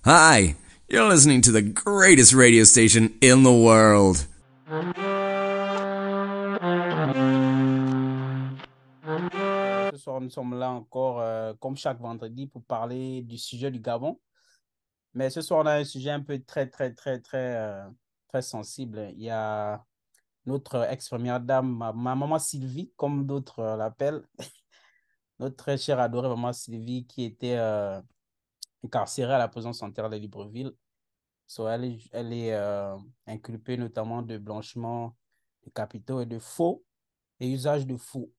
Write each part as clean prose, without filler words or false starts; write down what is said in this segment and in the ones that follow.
Hi, you're listening to the greatest radio station in the world. Ce soir, nous sommes là encore, comme chaque vendredi, pour parler du sujet du Gabon. Mais ce soir, on a un sujet un peu très sensible. Il y a notre ex-première dame, ma maman Sylvie, comme d'autres l'appellent, notre très chère adorée maman Sylvie, qui était incarcérée à la prison centrale de Libreville. Elle est inculpée notamment de blanchiment de capitaux et de faux et usage de faux.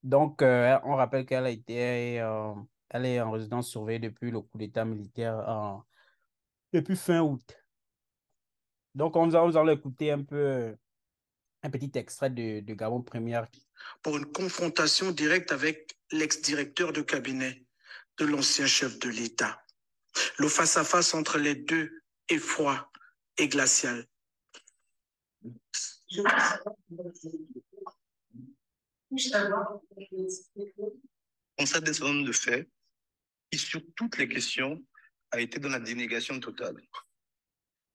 Donc, on rappelle elle est en résidence surveillée depuis le coup d'État militaire depuis fin août. Donc, nous allons écouter un peu un petit extrait de Gabon Première. Pour une confrontation directe avec l'ex-directeur de cabinet de l'ancien chef de l'État. Le face-à-face entre les deux est froid et glacial. On constate un certain nombre de faits qui, sur toutes les questions, a été dans la dénégation totale.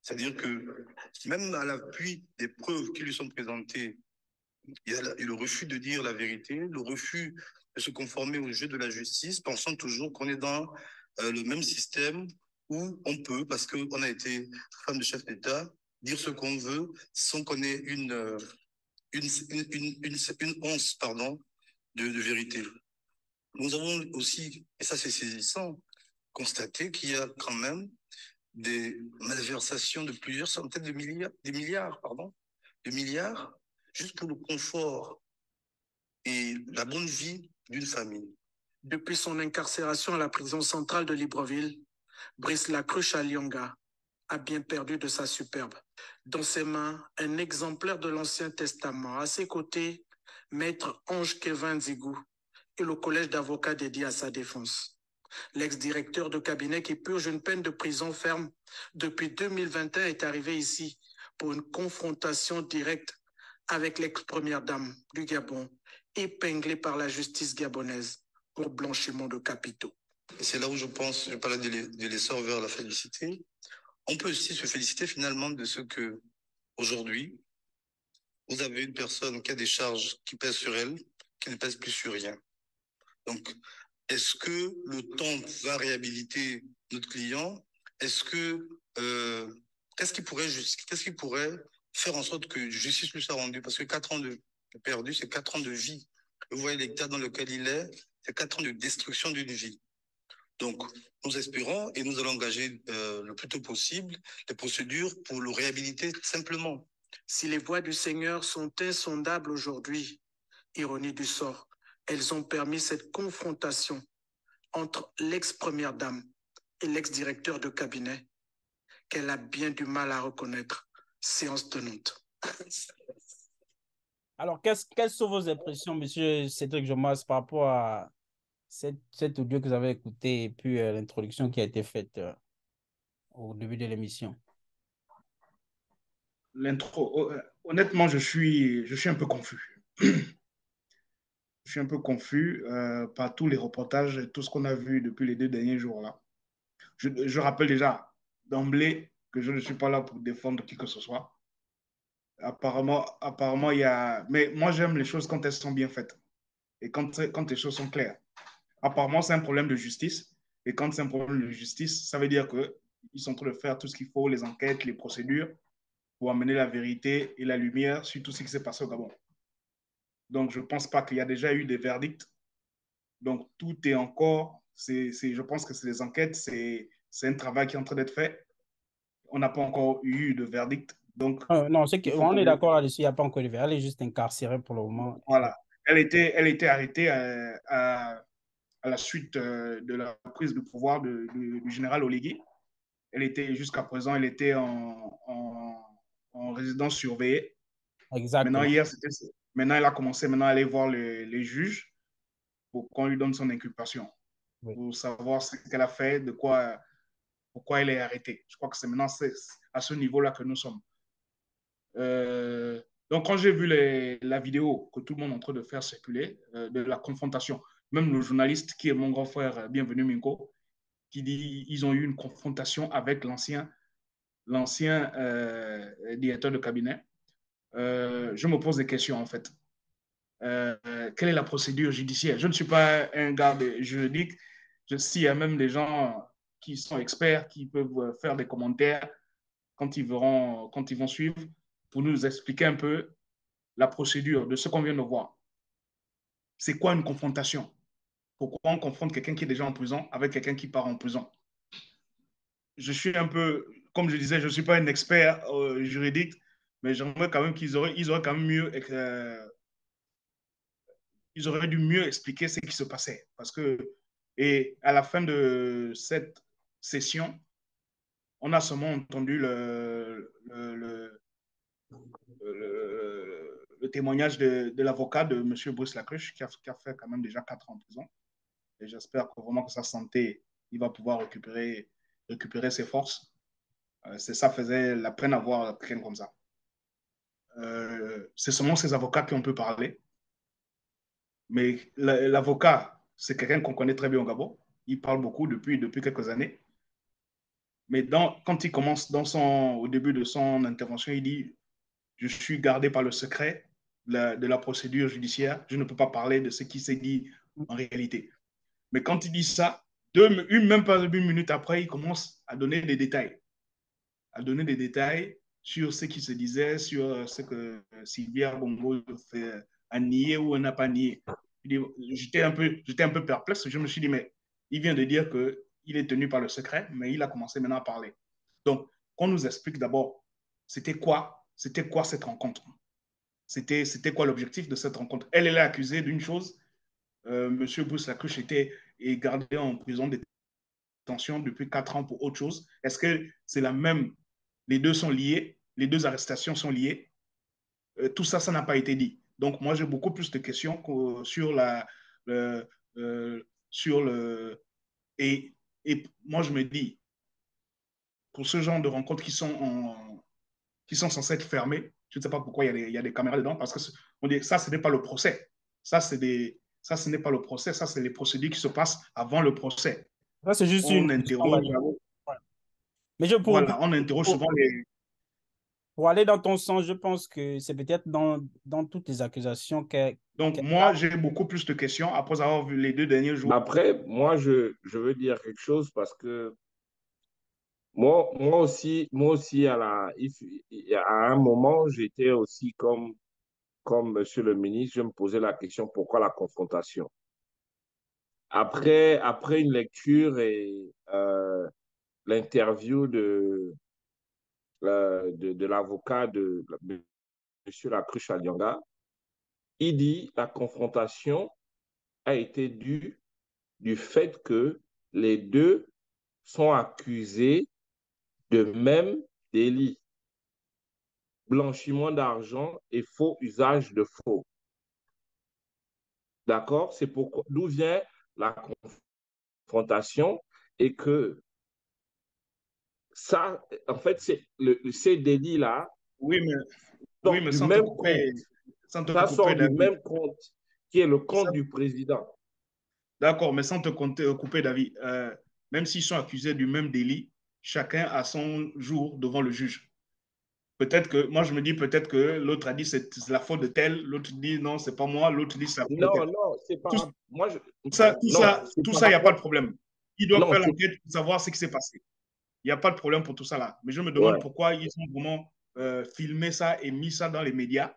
C'est-à-dire que même à l'appui des preuves qui lui sont présentées, il y a le refus de dire la vérité, le refus de se conformer au jeu de la justice, pensant toujours qu'on est dans le même système où on peut, parce qu'on a été femme de chef d'État, dire ce qu'on veut sans qu'on ait une once de vérité. Nous avons aussi, et ça c'est saisissant, constaté qu'il y a quand même des malversations de plusieurs centaines de milliards, de milliards, juste pour le confort et la bonne vie d'une famille. Depuis son incarcération à la prison centrale de Libreville, Brice Lacruche Alionga a bien perdu de sa superbe. Dans ses mains, un exemplaire de l'Ancien Testament. À ses côtés, Maître Ange Kevin Zigou et le collège d'avocats dédié à sa défense. L'ex-directeur de cabinet qui purge une peine de prison ferme depuis 2021 est arrivé ici pour une confrontation directe avec l'ex-première dame du Gabon, épinglée par la justice gabonaise pour blanchiment de capitaux. C'est là où je pense, je parlais de l'essor vers la félicité. On peut aussi se féliciter finalement de ce que, aujourd'hui, vous avez une personne qui a des charges qui pèsent sur elle, qui ne pèsent plus sur rien. Donc, est-ce que le temps va réhabiliter notre client? Est-ce que qu'est-ce qui pourrait faire en sorte que justice lui soit rendue? Parce que 4 ans de perdu, c'est 4 ans de vie. Vous voyez l'état dans lequel il est, c'est 4 ans de destruction d'une vie. Donc, nous espérons et nous allons engager le plus tôt possible les procédures pour le réhabiliter simplement. Si les voies du Seigneur sont insondables aujourd'hui, ironie du sort, elles ont permis cette confrontation entre l'ex-première dame et l'ex-directeur de cabinet qu'elle a bien du mal à reconnaître. Séance tenante. Alors, quelles sont vos impressions, monsieur Cédric Jomas, par rapport à cet audio que vous avez écouté et puis l'introduction qui a été faite au début de l'émission? L'intro, honnêtement, je suis un peu confus. Je suis un peu confus par tous les reportages et tout ce qu'on a vu depuis les 2 derniers jours-là. Je rappelle déjà d'emblée que je ne suis pas là pour défendre qui que ce soit. Apparemment, il y a... Mais moi, j'aime les choses quand elles sont bien faites et quand les choses sont claires. Apparemment, c'est un problème de justice. Et quand c'est un problème de justice, ça veut dire qu'ils sont en train de faire tout ce qu'il faut, les enquêtes, les procédures, pour amener la vérité et la lumière sur tout ce qui s'est passé au Gabon. Donc, je ne pense pas qu'il y a déjà eu des verdicts. Donc, tout est encore, je pense que c'est des enquêtes, c'est un travail qui est en train d'être fait. On n'a pas encore eu de verdict. Donc, Non, il faut on est que, d'accord là-dessus, il n'y a pas encore de verre. Elle est juste incarcérée pour le moment. voilà. Elle était arrêtée à la suite de la prise de pouvoir du général Oligui. Elle était, jusqu'à présent, elle était en résidence surveillée. Maintenant, Exactement. maintenant, elle a commencé maintenant à aller voir les juges pour qu'on lui donne son inculpation, Oui. pour savoir ce qu'elle a fait, pourquoi elle est arrêtée. Je crois que c'est maintenant à ce niveau-là que nous sommes. Donc, quand j'ai vu la vidéo que tout le monde est en train de faire circuler, de la confrontation, même le journaliste qui est mon grand frère, Bienvenue Minko, qui dit qu'ils ont eu une confrontation avec l'ancien directeur de cabinet. Je me pose des questions, en fait. Quelle est la procédure judiciaire? Je ne suis pas un garde juridique. S'il y a même des gens qui sont experts, qui peuvent faire des commentaires quand ils vont suivre, pour nous expliquer un peu la procédure de ce qu'on vient de voir. C'est quoi une confrontation? Pourquoi on confronte quelqu'un qui est déjà en prison avec quelqu'un qui part en prison? Je suis un peu, comme je disais, je ne suis pas un expert juridique, mais j'aimerais quand même ils auraient quand même mieux ils auraient dû mieux expliquer ce qui se passait. Et à la fin de cette session, on a seulement entendu le témoignage de l'avocat de M. Bruce Lacruche, qui a fait quand même déjà 4 ans en prison. Et j'espère que vraiment que sa santé, il va pouvoir récupérer ses forces. C'est ça faisait la peine d'avoir quelqu'un comme ça. C'est seulement ses avocats qui ont pu parler. Mais l'avocat, c'est quelqu'un qu'on connaît très bien au Gabon. Il parle beaucoup depuis quelques années. Mais quand il commence au début de son intervention, il dit: je suis gardé par le secret de la procédure judiciaire. Je ne peux pas parler de ce qui s'est dit en réalité. Mais quand il dit ça, même pas une minute après, il commence à donner des détails. Sur ce qui se disait, sur ce que Sylvia Bongo a nié ou n'a pas nié. J'étais un peu perplexe. Je me suis dit, mais il vient de dire qu'il est tenu par le secret, mais il a commencé maintenant à parler. Donc, qu'on nous explique d'abord, c'était quoi cette rencontre? C'était quoi l'objectif de cette rencontre? Elle est accusée d'une chose. Monsieur Bruce Lacruche est gardé en prison de détention depuis 4 ans pour autre chose. Est-ce que c'est la même? Les deux sont liés, les deux arrestations sont liées. Tout ça, ça n'a pas été dit. Donc, moi, j'ai beaucoup plus de questions sur le, sur le, et moi, je me dis, pour ce genre de rencontres qui sont censées être fermées, je ne sais pas pourquoi il y a des caméras dedans, parce que on dit, ça, ce n'est pas le procès. Ça, ce n'est pas le procès, ça, c'est les procédures qui se passent avant le procès. Ça, c'est juste On une. interroge, Ouais. Mais voilà, on interroge pour, souvent les. pour aller dans ton sens, je pense que c'est peut-être dans toutes les accusations Donc, moi, j'ai beaucoup plus de questions après avoir vu les 2 derniers jours. Après, moi, je veux dire quelque chose parce que moi aussi à un moment, j'étais aussi comme Monsieur le ministre, je me posais la question pourquoi la confrontation? Après une lecture et l'interview de l'avocat de Monsieur Lacruche Alianga, il dit la confrontation a été due du fait que les deux sont accusés de même délit, blanchiment d'argent et faux usage de faux. D'accord? C'est pourquoi d'où vient la confrontation et que ça, en fait, ces délits-là Oui, sortent mais du même compte. sans te Ça couper, sort du David. même compte qui est le compte du président. D'accord, mais sans te couper, David. Même s'ils sont accusés du même délit, chacun a son jour devant le juge. Moi je me dis peut-être que l'autre a dit c'est la faute de tel, l'autre dit non, c'est pas moi, l'autre dit c'est la faute de tel. Non, c'est pas. Tout, Moi, non, c'est tout par ça, il n'y a pas rapport. de problème. Ils doivent Non, faire l'enquête pour savoir ce qui s'est passé. Il n'y a pas de problème pour tout ça là. Mais je me demande ouais. pourquoi ils ont vraiment filmé ça et mis ça dans les médias.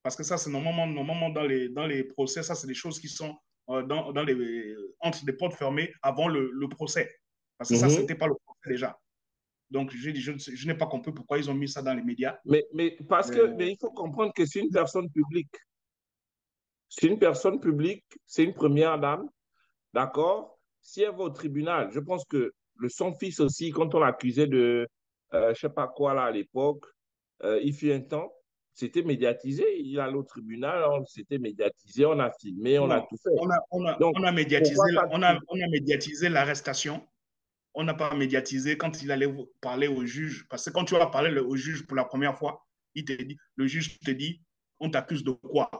Parce que ça, c'est normalement dans les procès, ça, c'est des choses qui sont entre des portes fermées avant le procès. Parce que ça, Mhm. c'était pas le procès déjà. Donc, je n'ai pas compris pourquoi ils ont mis ça dans les médias. Mais il faut comprendre que c'est une personne publique. C'est une personne publique, c'est une première dame, d'accord? Si elle va au tribunal, je pense que son fils aussi, quand on l'accusait de je sais pas quoi là à l'époque, il fut un temps, c'était médiatisé. Il allait au tribunal, c'était médiatisé, on a filmé, on a Non, tout fait. Donc, on a pourquoi médiatisé, pas on a médiatisé l'arrestation. On n'a pas médiatisé quand il allait parler au juge. Parce que quand tu vas parler au juge pour la première fois, le juge te dit, on t'accuse de quoi?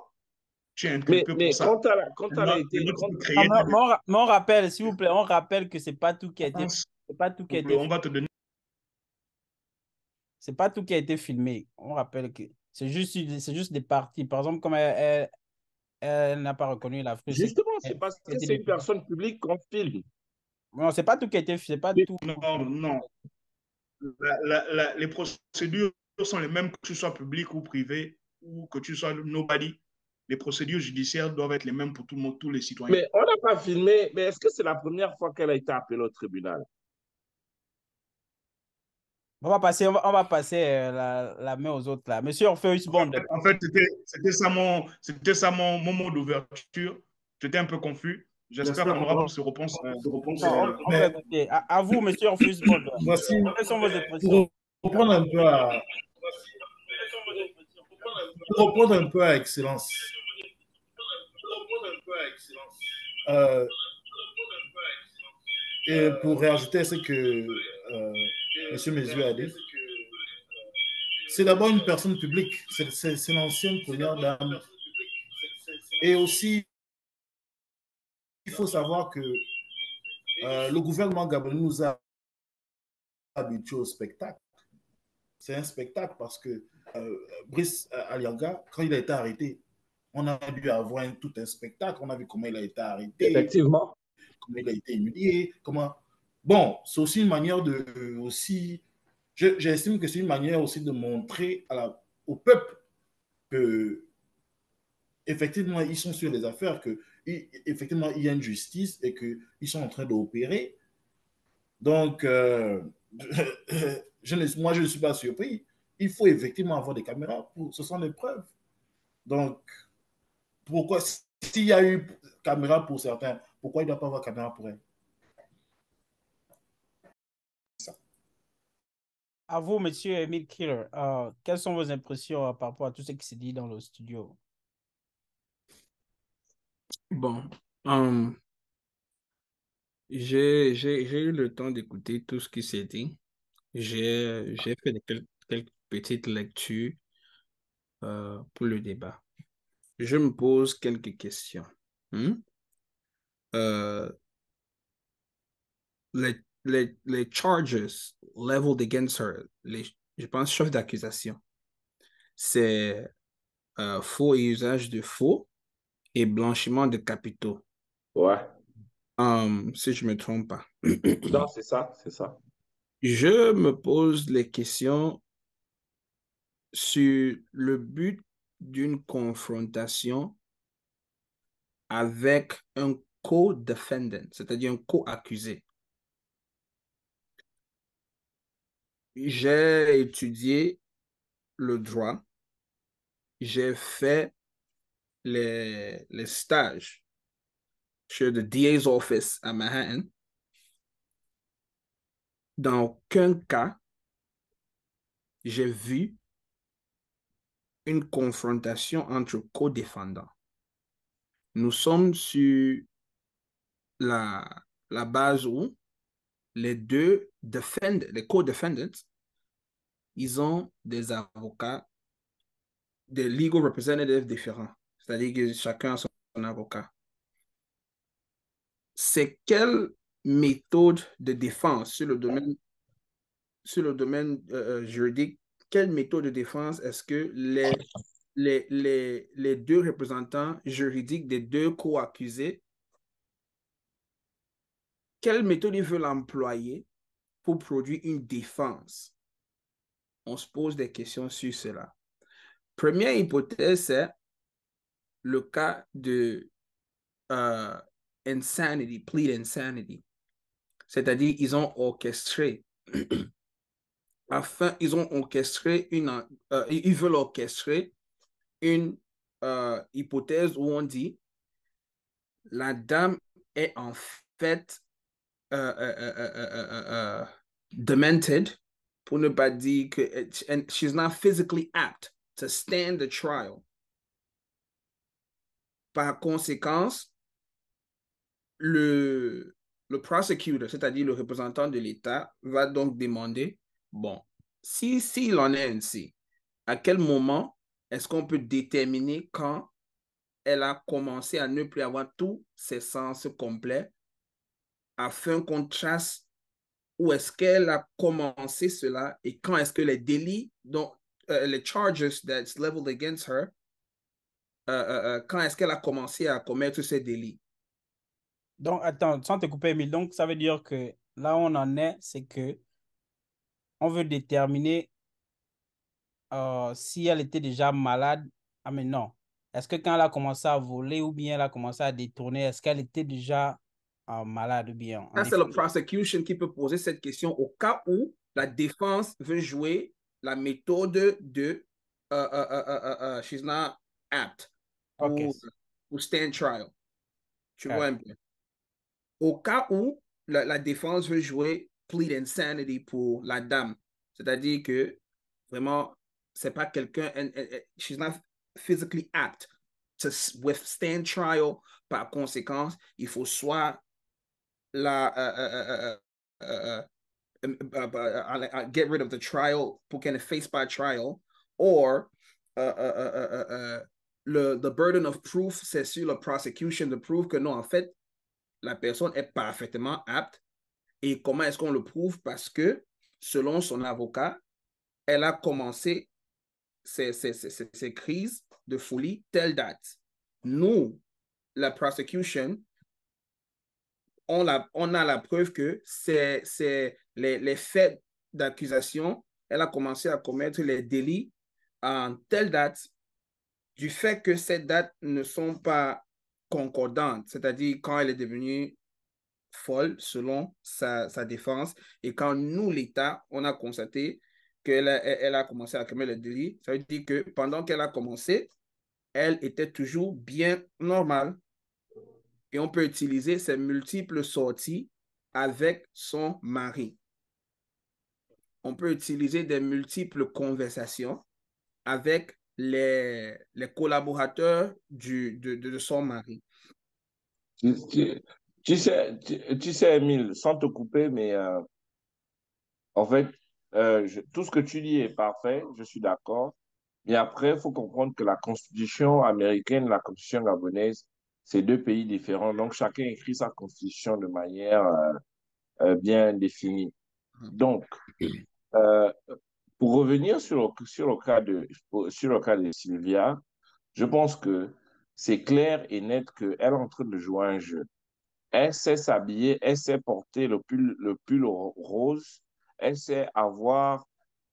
tu es inculpé pour ça. Quand elle a été... on rappelle, s'il vous plaît, on rappelle que c'est pas tout qui a été... C'est pas tout qui a été... On va te donner... C'est pas tout qui a été filmé. On rappelle que c'est juste des parties. Par exemple, comme elle n'a pas reconnu la fruit. Justement, c'est parce que c'est une personne publique qu'on filme. Non, c'est pas tout qui a été filmé. C'est pas tout. Non. Les procédures sont les mêmes que tu sois public ou privé ou que tu sois nobody. Les procédures judiciaires doivent être les mêmes pour tout le monde, tous les citoyens. Mais on n'a pas filmé. Mais est-ce que c'est la première fois qu'elle a été appelée au tribunal? On va passer la main aux autres là. Monsieur Orpheus Bond. En fait, c'était ça mon mot d'ouverture. J'étais un peu confus. J'espère qu'on aura plus de réponses. À vous, monsieur Orpheus Bond. Voici, quelles sont vos impressions? pour reprendre un peu à Excellence. Et pour réajouter ce que M. Mézieux a dit, c'est d'abord une personne publique, c'est l'ancienne première dame. Et aussi, il faut savoir que le gouvernement gabonais nous a habitués au spectacle. C'est un spectacle parce que Brice Aliaga, quand il a été arrêté, on a dû avoir tout un spectacle. On a vu comment il a été arrêté. Effectivement. Comment il a été humilié. Bon, c'est aussi une manière de... J'estime que c'est une manière aussi de montrer au peuple que effectivement, ils sont sur les affaires, que effectivement, il y a une justice et qu'ils sont en train d'opérer. Donc, moi, je ne suis pas surpris. Il faut effectivement avoir des caméras. Ce sont des preuves. Donc, pourquoi, s'il y a eu caméra pour certains, pourquoi il ne doit pas avoir caméra pour elle? À vous, monsieur Emile Killer, quelles sont vos impressions par rapport à tout ce qui s'est dit dans le studio? Bon, j'ai eu le temps d'écouter tout ce qui s'est dit. J'ai fait quelques petites lectures pour le débat. Je me pose quelques questions. Les charges leveled against her, je pense, chef d'accusation, c'est faux et usage de faux et blanchiment de capitaux. Ouais. Si je ne me trompe pas. Non, c'est ça. Je me pose les questions sur le but d'une confrontation avec un co-defendant, c'est-à-dire un co-accusé. J'ai étudié le droit, j'ai fait les stages chez le DA's office à Manhattan. Dans aucun cas, j'ai vu une confrontation entre co-défendants. Nous sommes sur la base où les deux les co-defendants, ils ont des avocats, des legal representatives différents. C'est-à-dire que chacun a son avocat. C'est quelle méthode de défense sur le domaine juridique, quelle méthode de défense est-ce que les deux représentants juridiques des deux co-accusés, quelle méthode ils veulent employer pour produire une défense? On se pose des questions sur cela. Première hypothèse, c'est le cas de insanity, plead insanity. C'est-à-dire, ils ont orchestré ils veulent orchestrer une hypothèse où on dit la dame est en fait demented, pour ne pas dire que she's not physically apt to stand the trial. Par conséquence, le prosecutor, c'est-à-dire le représentant de l'État, va donc demander, bon, s'il en est ainsi, à quel moment est-ce qu'on peut déterminer quand elle a commencé à ne plus avoir tous ses sens complets afin qu'on trace où est-ce qu'elle a commencé cela et quand est-ce que les délits, donc les charges that's leveled against her, quand est-ce qu'elle a commencé à commettre ces délits. Donc, attends, sans te couper, Emile, donc ça veut dire que là où on en est, c'est que on veut déterminer si elle était déjà malade. Ah, mais non. Est-ce que quand elle a commencé à voler ou bien elle a commencé à détourner, est-ce qu'elle était déjà malade ou bien en Ça, c'est le déficit? prosecution qui peut poser cette question au cas où la défense veut jouer la méthode de she's not apt Ok. pour stand trial. Tu vois Correct. un peu. Au cas où la défense veut jouer plead insanity pour la dame, c'est-à-dire que vraiment, c'est pas quelqu'un, she's not physically apt to withstand trial. Par conséquent, il faut soit la get rid of the trial pour qu'elle ne face pas trial, or the burden of proof, c'est sur la prosecution de prouve que non, en fait, la personne est parfaitement apte. Et comment est-ce qu'on le prouve? Parce que, selon son avocat, elle a commencé ces crises de folie telle date. Nous, la prosecution, on a la preuve que c'est les faits d'accusation, elle a commencé à commettre les délits en telle date, du fait que ces dates ne sont pas concordantes, c'est-à-dire quand elle est devenue folle selon sa défense, et quand nous, l'État, on a constaté qu'elle a commencé à commettre le délit, ça veut dire que pendant qu'elle a commencé, elle était toujours bien normale. Et on peut utiliser ces multiples sorties avec son mari. On peut utiliser des multiples conversations avec les collaborateurs de son mari. Tu, tu- tu sais, Emile, sans te couper, mais en fait, tout ce que tu dis est parfait, je suis d'accord. Mais après, il faut comprendre que la constitution américaine et la constitution gabonaise, c'est deux pays différents. Donc, chacun écrit sa constitution de manière bien définie. Donc, euh, pour revenir sur le cas de Sylvia, je pense que c'est clair et net qu'elle est en train de jouer un jeu. Elle sait s'habiller, elle sait porter le pull rose, elle sait avoir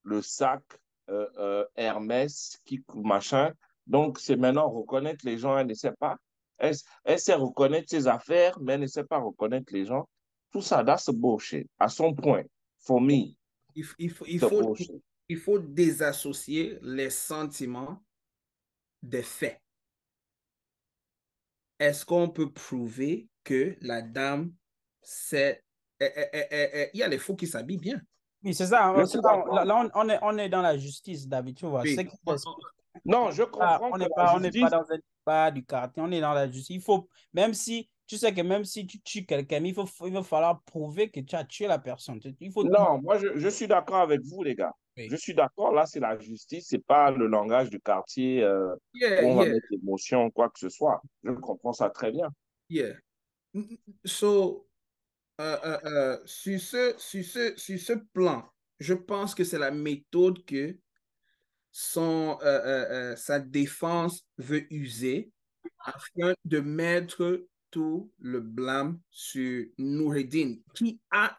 le sac Hermès, qui machin. Donc, c'est maintenant reconnaître les gens, elle ne sait pas. Elle sait reconnaître ses affaires, mais elle ne sait pas reconnaître les gens. Tout ça, that's bullshit. À son point, for me, Il, il faut, il c'est faut, bullshit. il faut désassocier les sentiments des faits. Est-ce qu'on peut prouver que la dame, c'est... Il y a les faux qui s'habillent bien. Oui, c'est ça. Je suis d'accord. Là, on est dans la justice, David, tu vois. Oui. Non, je comprends On que n'est la pas, on n'est pas justice. dans un débat du quartier, on est dans la justice. Il faut, même si, tu sais que même si tu tues quelqu'un, il va falloir prouver que tu as tué la personne. Il faut tout. Non, moi, je suis d'accord avec vous, les gars. Je Oui. suis d'accord. Là, c'est la justice, c'est pas le langage du quartier Yeah, où on va yeah, mettre émotion, quoi que ce soit. Je comprends ça très bien. yeah. So, sur ce plan, je pense que c'est la méthode que sa défense veut user afin de mettre tout le blâme sur Noureddin, qui a,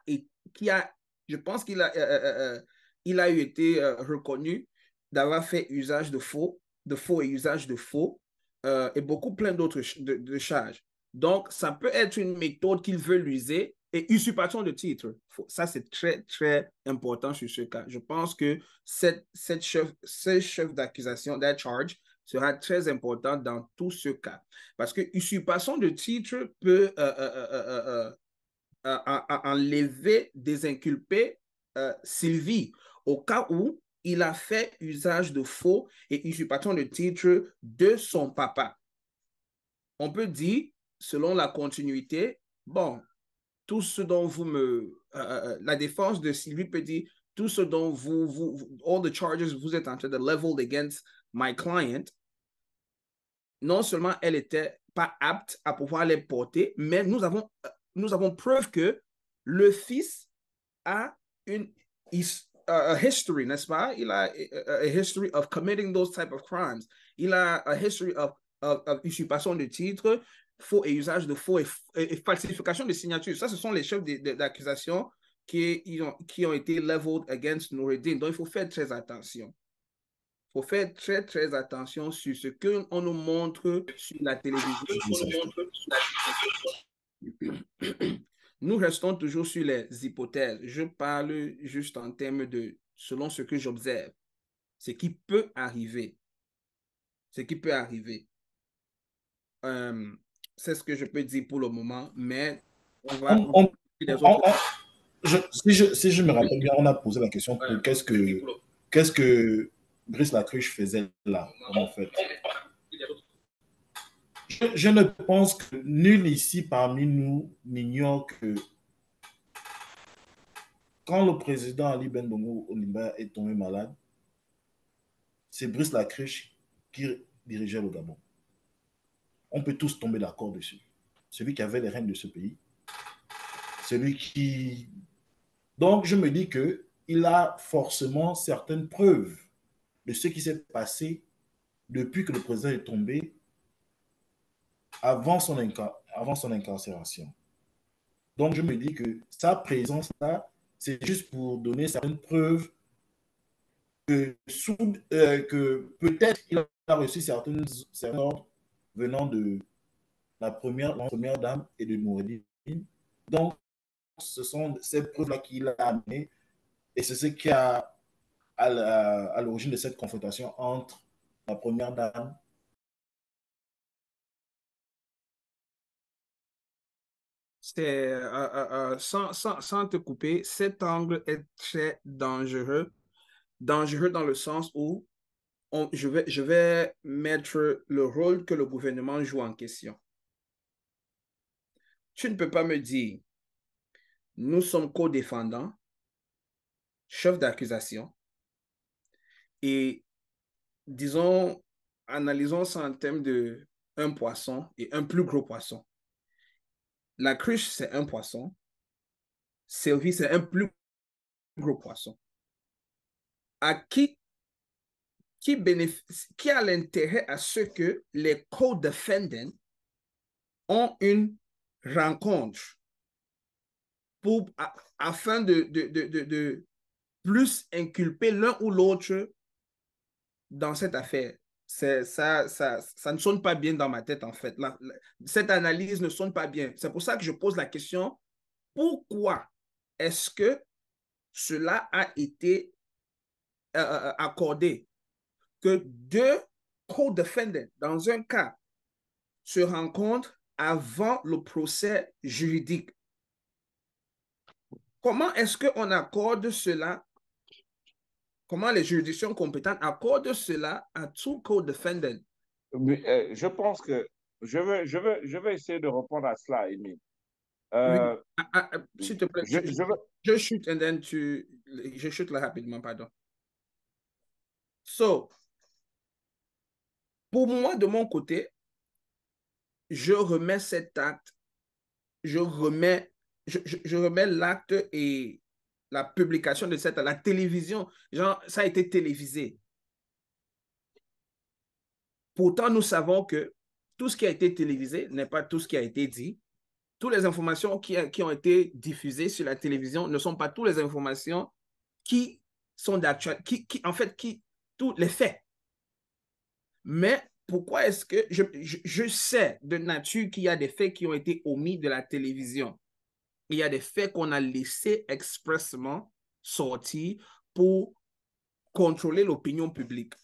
je pense il a eu été reconnu d'avoir fait usage de faux et usage de faux, et beaucoup plein d'autres de charges. Donc, ça peut être une méthode qu'il veut l'user et usurpation de titre. Ça, c'est très, très important sur ce cas. Je pense que ce chef d'accusation, that charge, sera très important dans tout ce cas. Parce que usurpation de titre peut enlever, désinculper Sylvie au cas où il a fait usage de faux et usurpation de titre de son papa. On peut dire, selon la continuité, bon, tout ce dont la défense de Sylvie peut dire, tout ce dont all the charges vous êtes en train de level against my client, non seulement elle n'était pas apte à pouvoir les porter, mais nous avons preuve que le fils a une a history, n'est-ce pas? Il a a history of committing those type of crimes. Il a a history of usurpation de titres, faux et usage de faux et falsification de signatures. Ça, ce sont les chefs d'accusation qui ont été leveled against Noureddin. Donc, il faut faire très attention. Il faut faire très, très attention sur ce qu'on nous montre sur la télévision. Nous restons toujours sur les hypothèses. Je parle juste en termes de selon ce que j'observe. Ce qui peut arriver. Ce qui peut arriver. C'est ce que je peux dire pour le moment, mais on va... Si je me rappelle bien, on a posé la question pour qu'est-ce que Brice Lacruche faisait là, en fait. Je ne pense que nul ici parmi nous n'ignore que quand le président Ali Ben Bongo Ondimba est tombé malade, c'est Brice Lacruche qui dirigeait le Gabon. On peut tous tomber d'accord dessus. Celui qui avait les rênes de ce pays, celui qui... Donc, je me dis qu'il a forcément certaines preuves de ce qui s'est passé depuis que le président est tombé avant son incarcération. Donc, je me dis que sa présence-là, c'est juste pour donner certaines preuves que peut-être il a reçu certains ordres venant de la première dame et de Noureddin. Donc, ce sont ces preuves-là qu'il a amenées et c'est ce qui a à l'origine de cette confrontation entre la première dame. Sans te couper, cet angle est très dangereux. Dangereux dans le sens où je vais mettre le rôle que le gouvernement joue en question. Tu ne peux pas me dire, nous sommes co-défendants, chefs d'accusation, et disons, analysons ça en termes de un poisson et un plus gros poisson. La cruche, c'est un poisson. Sylvie, c'est un plus gros poisson. À qui a l'intérêt à ce que les co-defendants ont une rencontre afin de plus inculper l'un ou l'autre dans cette affaire? Ça ne sonne pas bien dans ma tête, en fait. Cette analyse ne sonne pas bien. C'est pour ça que je pose la question, pourquoi est-ce que cela a été accordé? Que deux co-defendants, dans un cas, se rencontrent avant le procès juridique. Comment est-ce qu'on accorde cela? Comment les juridictions compétentes accordent cela à tout co-defendant? Je pense que je vais essayer de répondre à cela, Émile. Oui. S'il te plaît, je chute and then je chute là rapidement, pardon. So, pour moi, de mon côté, je remets cet acte, je remets l'acte et la publication de cette, à la télévision. Genre, ça a été télévisé. Pourtant, nous savons que tout ce qui a été télévisé n'est pas tout ce qui a été dit. Toutes les informations qui ont été diffusées sur la télévision ne sont pas toutes les informations qui sont d'actualité, tous les faits. Mais pourquoi est-ce que je sais de nature qu'il y a des faits qui ont été omis de la télévision? Il y a des faits qu'on a laissés expressément sortir pour contrôler l'opinion publique.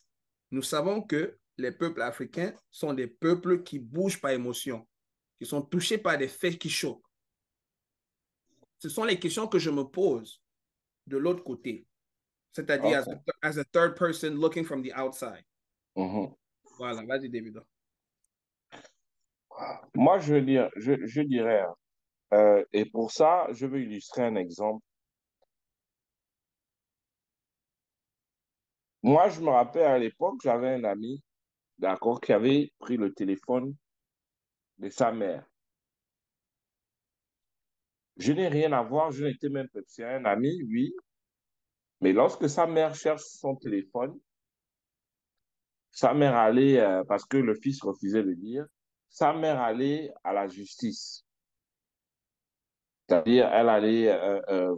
Nous savons que les peuples africains sont des peuples qui bougent par émotion, qui sont touchés par des faits qui choquent. Ce sont les questions que je me pose de l'autre côté, c'est-à-dire as a third person looking from the outside. Voilà, vas-y, David. Moi, je dirais, et pour ça, je veux illustrer un exemple. Moi, je me rappelle à l'époque, j'avais un ami d'accord, qui avait pris le téléphone de sa mère. Je n'ai rien à voir, je n'étais même pas, c'est un ami, oui, mais lorsque sa mère cherche son téléphone, sa mère allait, parce que le fils refusait de dire, sa mère allait à la justice. C'est-à-dire, elle allait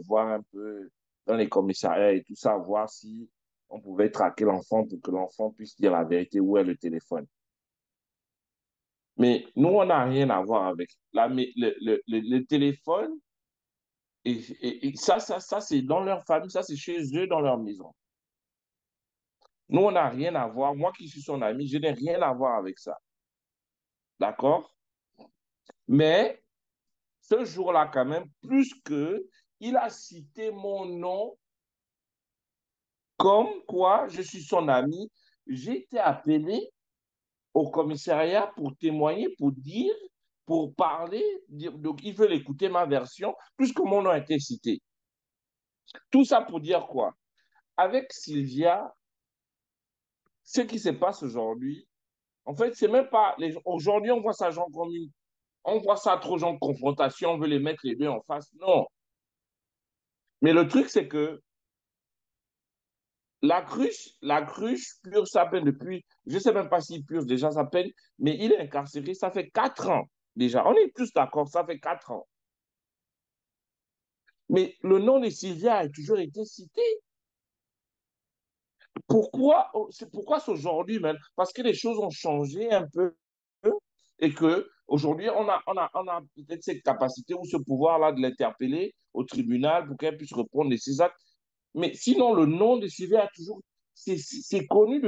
voir un peu dans les commissariats et tout ça, voir si on pouvait traquer l'enfant pour que l'enfant puisse dire la vérité, où est le téléphone. Mais nous, on n'a rien à voir avec le téléphone. Et ça c'est dans leur famille, ça, c'est chez eux, dans leur maison. Nous, on n'a rien à voir. Moi qui suis son ami, je n'ai rien à voir avec ça. D'accord? Mais ce jour-là, quand même, plus que, il a cité mon nom comme quoi je suis son ami. J'ai été appelé au commissariat pour témoigner, pour dire, pour parler. Donc, ils veulent écouter ma version, puisque mon nom a été cité. Tout ça pour dire quoi? Avec Sylvia, ce qui se passe aujourd'hui, en fait, c'est même pas. Aujourd'hui, on voit ça genre comme une. On voit ça trop genre confrontation, on veut les mettre les deux en face. Non. Mais le truc, c'est que la cruche purge sa peine depuis. Je ne sais même pas s'il purge déjà sa peine, mais il est incarcéré, ça fait 4 ans déjà. On est tous d'accord, ça fait 4 ans. Mais le nom de Sylvia a toujours été cité. Pourquoi c'est aujourd'hui même? Parce que les choses ont changé un peu et que aujourd'hui on a peut-être cette capacité ou ce pouvoir-là de l'interpeller au tribunal pour qu'elle puisse répondre de ses actes. Mais sinon, le nom de Sylvia a toujours, c'est connu,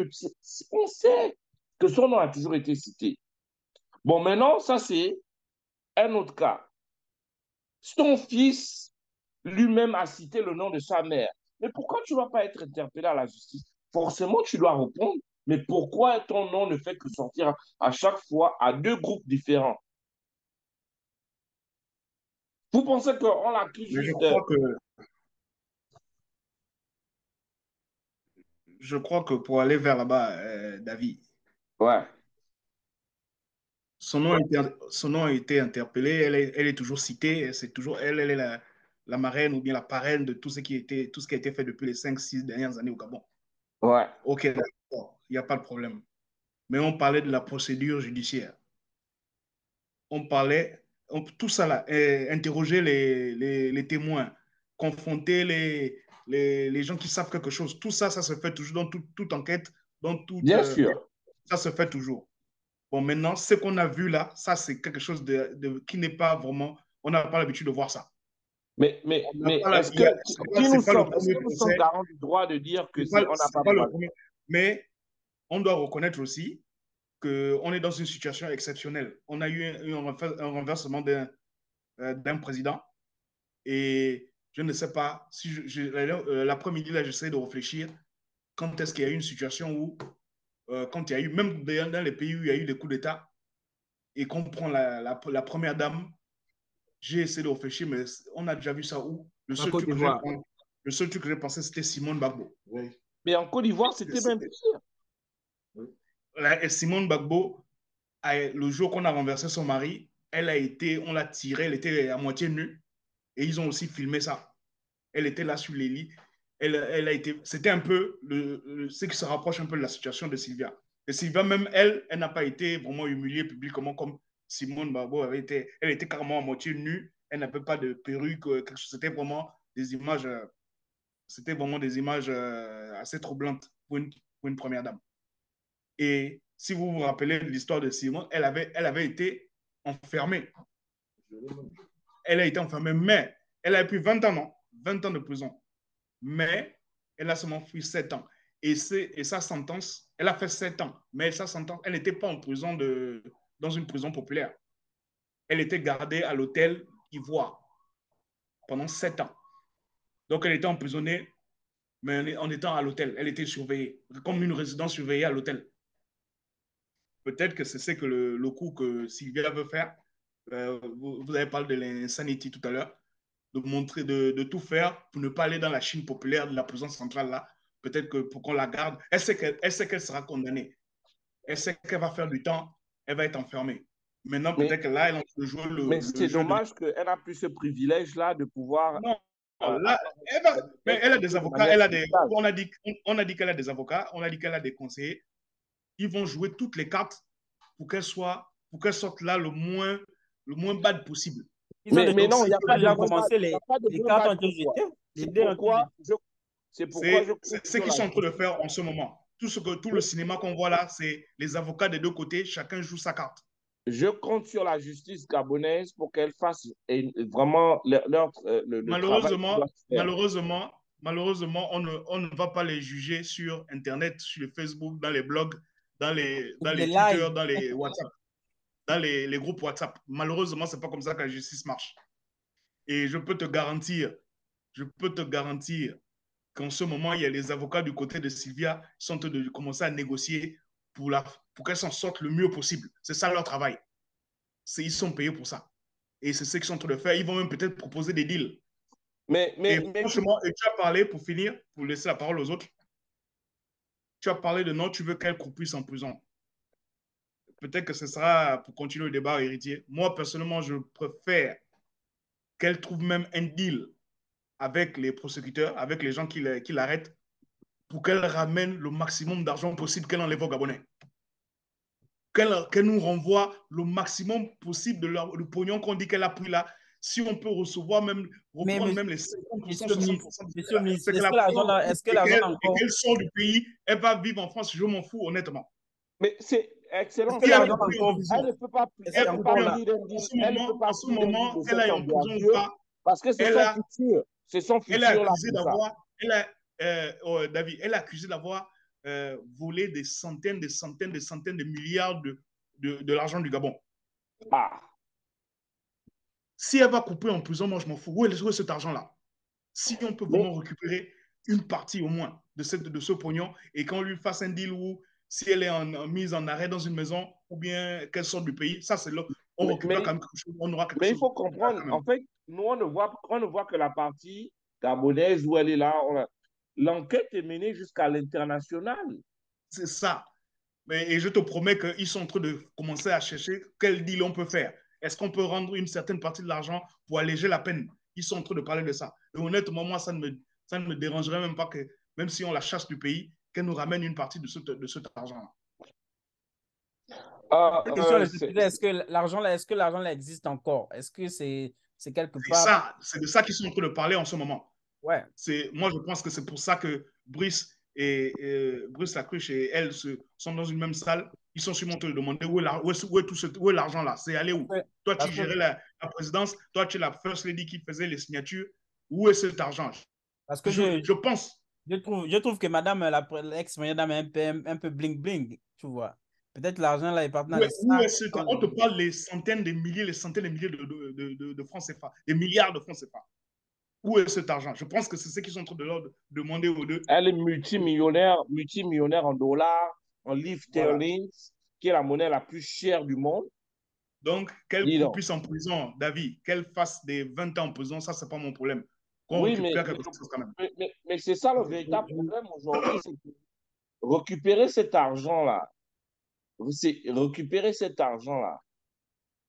on sait que son nom a toujours été cité. Bon, maintenant, ça c'est un autre cas. Son fils lui-même a cité le nom de sa mère. Mais pourquoi tu ne vas pas être interpellé à la justice? Forcément, tu dois répondre. Mais pourquoi ton nom ne fait que sortir à chaque fois à deux groupes différents? Vous pensez qu'on l'accuse Mais juste... je crois que pour aller vers là-bas, David, Ouais, son nom a été interpellé, elle est toujours citée, c'est toujours elle, elle est la marraine ou bien la parraine de tout ce qui a été fait depuis les 5, 6 dernières années au Gabon. ouais. Ok, d'accord, il n'y a pas de problème. Mais on parlait de la procédure judiciaire. On parlait, tout ça là, interroger les témoins, confronter les gens qui savent quelque chose. Tout ça, ça se fait toujours dans toute enquête, dans toute, Bien sûr. ça se fait toujours. Bon, maintenant, ce qu'on a vu là, ça, c'est quelque chose qui n'est pas vraiment, on n'a pas l'habitude de voir ça. On n'a Mais pas est-ce il y que a- qui nous c'est pas le sommes, est-ce premier que nous sommes procès, garants du droit de dire que c'est on n'a c'est pas pas le besoin? premier. Mais on doit reconnaître aussi qu'on est dans une situation exceptionnelle. On a eu un renversement d'un président. Et je ne sais pas si l'après-midi, là, j'essaie de réfléchir quand est-ce qu'il y a eu une situation où, quand il y a eu, même dans les pays où il y a eu des coups d'État, et qu'on prend la première dame, j'ai essayé de réfléchir, mais on a déjà vu ça où? La Côte d'Ivoire. Le seul truc que j'ai pensé, c'était Simone Gbagbo. Oui. Mais en Côte d'Ivoire, c'était même pire. Et Simone Gbagbo, le jour qu'on a renversé son mari, on l'a tirée, elle était à moitié nue, et ils ont aussi filmé ça. Elle était là sur les lits. Elle a été, c'était un peu ce qui se rapproche un peu de la situation de Sylvia. Et Sylvia, même elle n'a pas été vraiment humiliée publiquement comme Simone Babo avait été. Elle était carrément à moitié nue. Elle n'avait pas de perruque. C'était vraiment des images, assez troublantes pour une première dame. Et si vous vous rappelez de l'histoire de Simone, elle avait été enfermée. Elle a été enfermée, mais elle a pris 20 ans, non? 20 ans de prison. Mais elle a seulement pris 7 ans. Et sa sentence, elle a fait 7 ans, mais sa sentence, elle n'était pas en prison dans une prison populaire. Elle était gardée à l'hôtel Ivoire pendant 7 ans. Donc elle était emprisonnée, mais en étant à l'hôtel. Elle était surveillée, comme une résidence surveillée à l'hôtel. Peut-être que c'est que le coup que Sylvia veut faire. Vous avez parlé de l'insanity tout à l'heure, de tout faire pour ne pas aller dans la Chine populaire de la prison centrale là. Peut-être que pour qu'on la garde, elle sait qu'elle sera condamnée. elle sait qu'elle va faire du temps, elle va être enfermée. Maintenant, Mais, peut-être que là, elle est en train de jouer mais le c'est jeu de... dommage qu'elle n'a plus ce privilège-là de pouvoir Non, là, avoir mais elle a des de avocats, manière digitale. on a dit qu'elle a des avocats, on a dit qu'elle a des conseillers. Ils vont jouer toutes les cartes pour qu'elle sorte là le moins bad possible. Ils ont Mais Donc, non, il n'y a pas de déjà moins bad. commencé, Il n'y a pas de les moins cartes bad. ont été jetées. Les C'est dés ont été pourquoi jetés. c'est pourquoi je compte C'est ce sur qu'ils la sont en train de justice. faire en ce moment. Tout le cinéma qu'on voit là, c'est les avocats des deux côtés, chacun joue sa carte. Je compte sur la justice gabonaise pour qu'elle fasse vraiment le travail qui doit se faire. Malheureusement, on ne va pas les juger sur Internet, sur le Facebook, dans les blogs, dans Les les Twitter, lives. dans les WhatsApp, dans les groupes WhatsApp. Malheureusement, ce n'est pas comme ça que la justice marche. Et je peux te garantir qu'en ce moment, il y a les avocats du côté de Sylvia qui sont en train de commencer à négocier pour qu'elle s'en sorte le mieux possible. C'est ça leur travail. Ils sont payés pour ça. Et c'est ce qu'ils sont en train de faire. Ils vont même peut-être proposer des deals. Et Mais franchement, et tu as parlé, pour finir, pour laisser la parole aux autres, tu as parlé de non, tu veux qu'elle croupisse en prison. Peut-être que ce sera pour continuer le débat héritier. Moi, personnellement, je préfère qu'elle trouve même un deal avec les prosécuteurs, avec les gens qui l'arrêtent, pour qu'elle ramène le maximum d'argent possible qu'elle enlève aux Gabonais. Qu'elle nous renvoie le maximum possible de pognon qu'on dit qu'elle a pris là. Si on peut recevoir même, Mais reprendre même les 50%, monsieur le ministre, 60% monsieur le ministre, c'est qu'elle a pris est-ce que l'argent a et encore, qu'elle sort du pays, elle va vivre en France, je m'en fous, honnêtement. c'est est-ce excellent. que Si elle l'argent a a pris en encore prison, Elle ne peut pas, est-ce qu'il y elle a peut pas encore là? payer d'un deal, elle ne peut pas en ce payer d'un deal moment, de qu'elle cette aille en prison ou envergure pas, parce que c'est elle son a, futur. C'est son elle est futur là accusée comme ça. d'avoir, David, elle est accusée d'avoir volé des centaines de milliards de l'argent du Gabon. Ah, Si elle va couper en prison, moi je m'en fous. Où est cet argent-là? Si on peut mais, vraiment récupérer une partie au moins de ce pognon et qu'on lui fasse un deal où si elle est mise en arrêt dans une maison ou bien qu'elle sort du pays, ça c'est là, on récupère quand mais, même quelque chose, on aura quelque mais il chose. faut comprendre, en fait, nous on ne voit que la partie gabonaise où elle est là. L'enquête est menée jusqu'à l'international. C'est ça. Et je te promets qu'ils sont en train de commencer à chercher quel deal on peut faire. Est-ce qu'on peut rendre une certaine partie de l'argent pour alléger la peine? Ils sont en train de parler de ça. Et honnêtement, moi, ça ne me dérangerait même pas que, même si on la chasse du pays, qu'elle nous ramène une partie de cet argent-là. La question est-ce que l'argent là existe encore? Est-ce que c'est quelque part? C'est de ça qu'ils sont en train de parler en ce moment. Ouais. Moi, je pense que c'est pour ça que Brice Lacruche et elle sont dans une même salle. Ils sont sûrement en train de demander où est l'argent là. C'est aller où? Toi, tu gérais la présidence. Toi, tu es la first lady qui faisait les signatures. Où est cet argent? Parce que je pense. Je trouve que madame, l'ex-première dame est un peu bling-bling, tu vois. Peut-être l'argent là est parti dans les sacs. On te parle les centaines de milliers, de francs CFA, des milliards de francs CFA. Où est cet argent? Je pense que c'est ce qu'ils sont en train de leur demander aux deux. Elle est multimillionnaire en dollars, en livres sterling, qui est la monnaie la plus chère du monde. Donc, qu'elle croupisse en prison, David, qu'elle fasse des 20 ans en prison, ça, c'est pas mon problème. Oui, mais c'est ça le véritable problème aujourd'hui, c'est que récupérer cet argent-là,